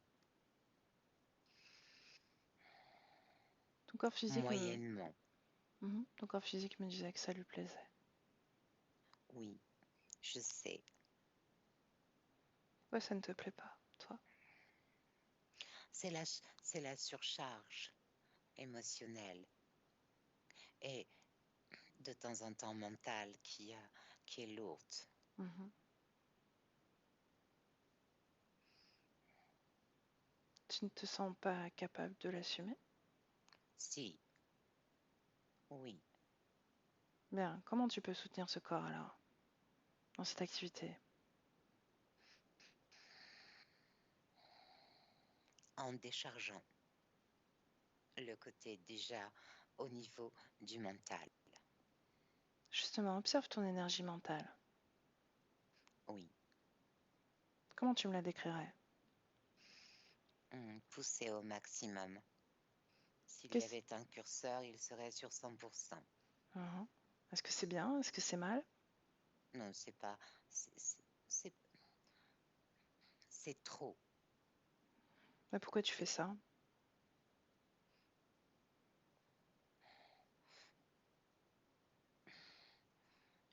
Ton corps physique me... moyennement, Mhm. Ton corps physique me disait que ça lui plaisait. oui, je sais. Pourquoi ça ne te plaît pas, toi? C'est la surcharge émotionnelle et de temps en temps mentale qui est lourde. Mhm. Tu ne te sens pas capable de l'assumer? Si, oui, Bien, comment tu peux soutenir ce corps alors, dans cette activité? en déchargeant le côté déjà au niveau du mental. Justement, observe ton énergie mentale. Oui. Comment tu me la décrirais? Poussée au maximum. S'il y Qu'est-ce... avait un curseur, il serait sur 100%. Mhm. Est-ce que c'est bien? Est-ce que c'est mal? Non, c'est pas. C'est c'est trop. Mais pourquoi tu fais C'est- ça?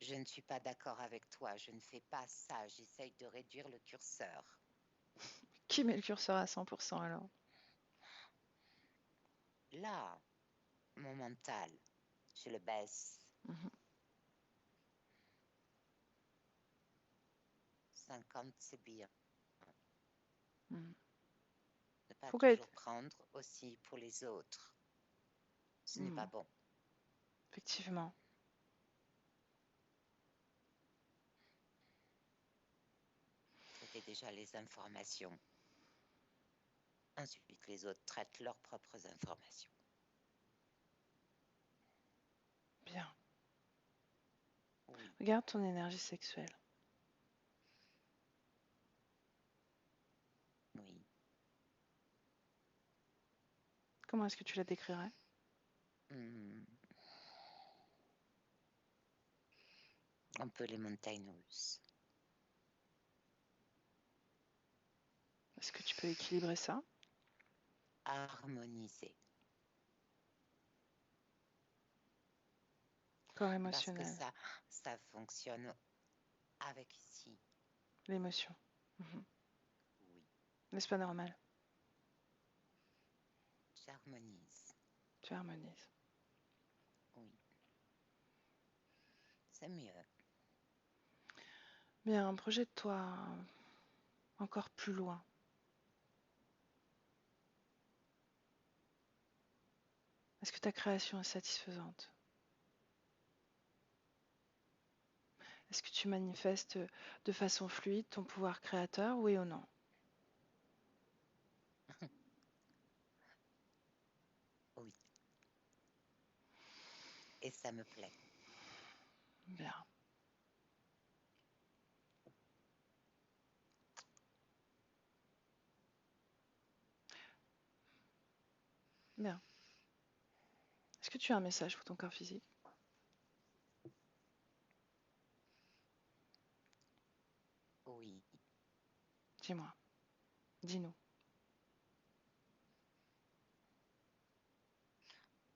Je ne suis pas d'accord avec toi. Je ne fais pas ça. J'essaye de réduire le curseur. Qui met le curseur à 100% alors? Là, mon mental, je le baisse. Mhm. 50, c'est bien. Mhm. Ne pas Pourquoi toujours être... prendre aussi pour les autres. Ce n'est pas Mhm. bon. Effectivement. Traiter déjà les informations. Ensuite, les autres traitent leurs propres informations. Bien. Oui, Regarde ton énergie sexuelle. oui. Comment est-ce que tu la décrirais? Hmm. Un peu les montagnes russes. Est-ce que tu peux équilibrer ça? Harmonisé. Corps Parce que émotionnel, ça fonctionne avec ici. l'émotion. Mhm. Oui, N'est-ce pas normal? j'harmonise. Tu harmonises. Oui, c'est mieux. Bien, projette-toi encore plus loin. Est-ce que ta création est satisfaisante? Est-ce que tu manifestes de façon fluide ton pouvoir créateur, oui ou non? Oui, et ça me plaît. Bien. Bien. Est-ce que tu as un message pour ton corps physique? Oui, Dis-moi. Dis-nous.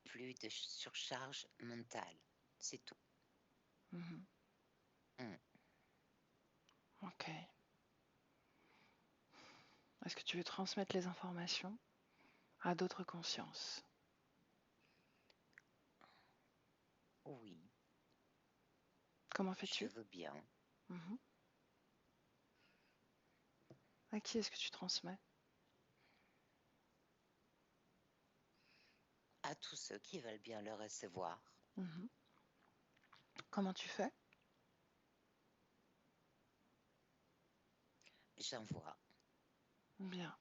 plus de surcharge mentale. C'est tout. Mhm. Hmm. Ok. Est-ce que tu veux transmettre les informations à d'autres consciences? Oui, Comment je fais-tu? veux bien. Mhm. À qui est-ce que tu transmets? À tous ceux qui veulent bien le recevoir, Mhm. Comment tu fais? j'envoie. Bien.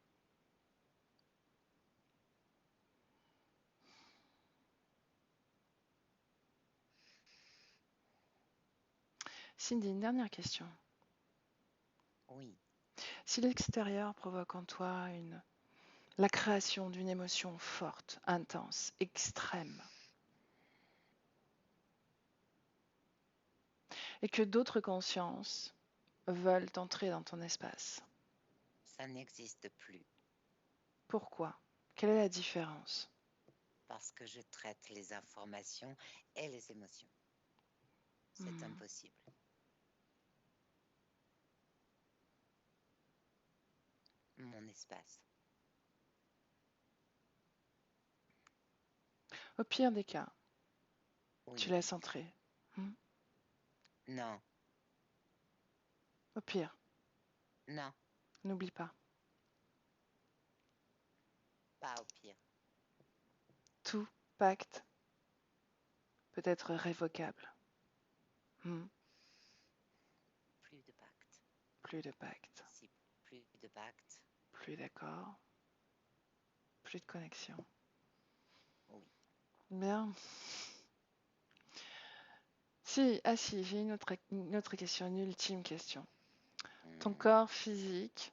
Cindy, une dernière question. Oui, Si l'extérieur provoque en toi la création d'une émotion forte, intense, extrême, et que d'autres consciences veulent entrer dans ton espace, ça n'existe plus pourquoi? Quelle est la différence? parce que je traite les informations et les émotions. C'est Hmm. impossible. Mon espace. Au pire des cas, tu Oui, laisses entrer. Hmm. non, Au pire, non, n'oublie pas, pas au pire. tout pacte peut être révocable. Hmm. Plus de pacte. Plus de pacte, Si plus de pacte, plus d'accord, plus de connexion. oui. Bien. Si, j'ai une autre question, une ultime question. Ton Hmm, corps physique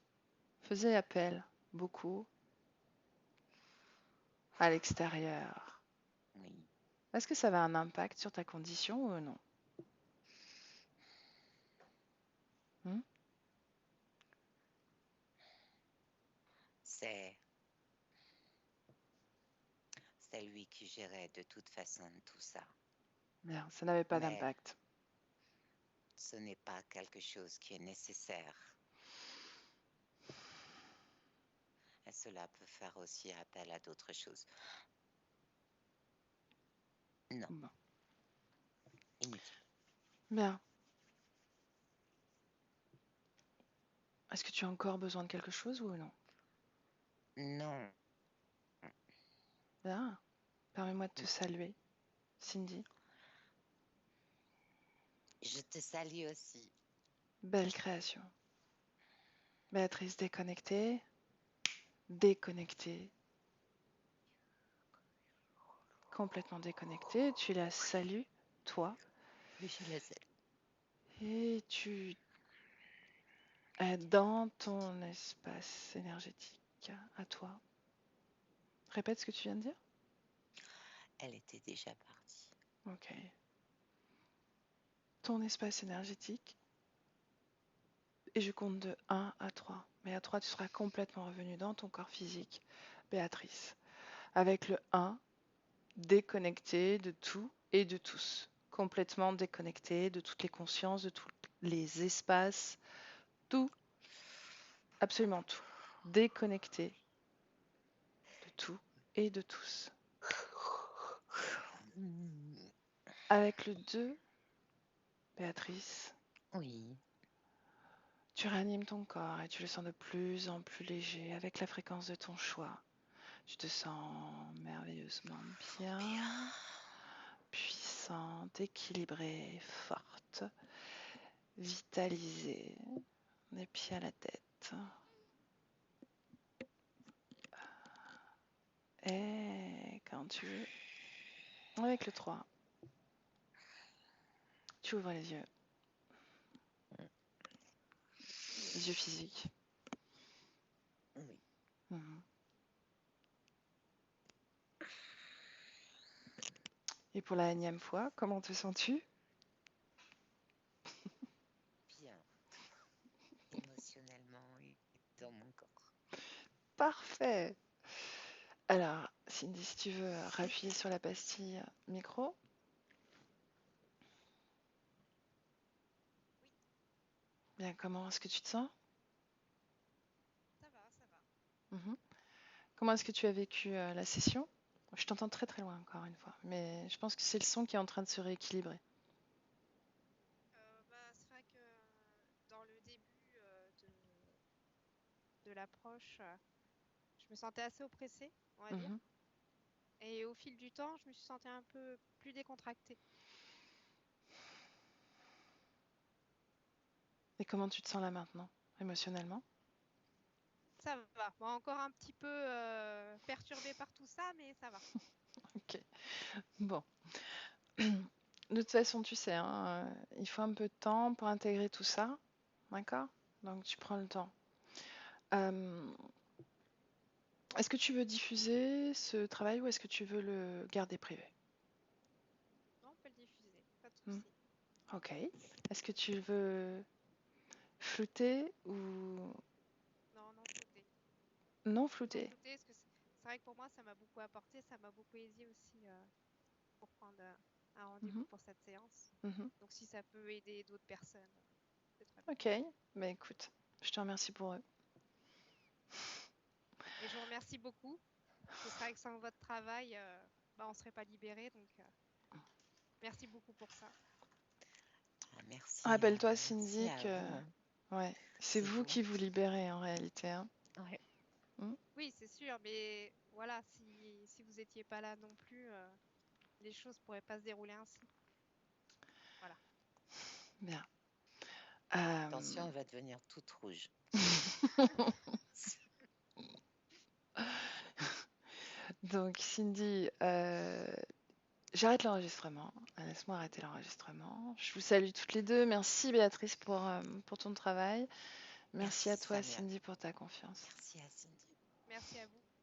faisait appel beaucoup à l'extérieur. oui, Est-ce que ça avait un impact sur ta condition ou non? Hmm. c'est c'est lui qui gérait de toute façon tout ça. Bien, ça n'avait pas Mais d'impact. ce n'est pas quelque chose qui est nécessaire. Et cela peut faire aussi appel à d'autres choses. Non, Bon. inutile. Bien. Est-ce que tu as encore besoin de quelque chose ou non? Non, Bien. Permets-moi de te saluer, Cindy. je te salue aussi. Belle création. Béatrice déconnectée, déconnectée, complètement déconnectée. Tu la salues, toi, Je la salue. et tu es dans ton espace énergétique à toi. Répète ce que tu viens de dire. Elle était déjà partie. Ok. Ton espace énergétique. Et je compte de 1 à 3. Mais à 3, tu seras complètement revenu dans ton corps physique, Béatrice. Avec le 1, déconnecté de tout et de tous. Complètement déconnecté de toutes les consciences, de tous les espaces, tout, absolument tout. Déconnecté de tout et de tous. Hmm, Avec le 2, Béatrice, oui, tu réanimes ton corps et tu le sens de plus en plus léger avec la fréquence de ton choix. Tu te sens merveilleusement bien, bien. puissante, équilibrée, forte, vitalisée, des pieds à la tête. Et quand tu veux, avec le 3, tu ouvres les yeux physiques. Oui, Mhm. Et pour la énième fois, comment te sens-tu? bien. Émotionnellement et dans mon corps. Parfait. Alors, Cindy, si tu veux rappuyer sur la pastille micro. Oui, Bien, comment est-ce que tu te sens? ça va, ça va. Mhm. Comment est-ce que tu as vécu la session? Je t'entends très très loin encore une fois, mais je pense que c'est le son qui est en train de se rééquilibrer. C'est vrai que dans le début de l'approche, je me sentais assez oppressée, on va dire. Mhm. Et au fil du temps, je me suis sentie un peu plus décontractée. Et comment tu te sens là maintenant, émotionnellement? Ça va. Bon, encore un petit peu perturbée par tout ça, mais ça va. Ok, bon. De toute façon, tu sais, hein, il faut un peu de temps pour intégrer tout ça, d'accord? Donc tu prends le temps. Euh, Est-ce que tu veux diffuser ce travail ou est-ce que tu veux le garder privé? Non, on peut le diffuser, pas de Hmm. souci. Ok. Est-ce que tu veux flouter ou Non, non flouté. non Non flouter? flouté, parce que c'est vrai que pour moi, ça m'a beaucoup apporté, ça m'a beaucoup aidé aussi pour prendre un Mhm, rendez-vous pour cette séance. mhm. Donc si ça peut aider d'autres personnes, c'est très bien. Ok, bah écoute, je te remercie pour eux. Et je vous remercie beaucoup, parce que c'est vrai que sans votre travail, on ne serait pas libérés. Donc merci beaucoup pour ça. Ah, merci, Rappelle-toi, merci Cindy, à que vous, hein. ouais, c'est C'est vous vous. qui vous libérez en réalité, hein. Ouais. Hmm. Oui, c'est sûr, mais voilà, si vous n'étiez pas là non plus, les choses ne pourraient pas se dérouler ainsi. Voilà. Bien. Attention, elle va devenir toute rouge. Donc, Cindy, J'arrête l'enregistrement. Laisse-moi arrêter l'enregistrement. Je vous salue toutes les deux. Merci Béatrice pour ton travail. Merci à Merci toi Samia. Cindy pour ta confiance. Merci à Cindy. Merci à vous.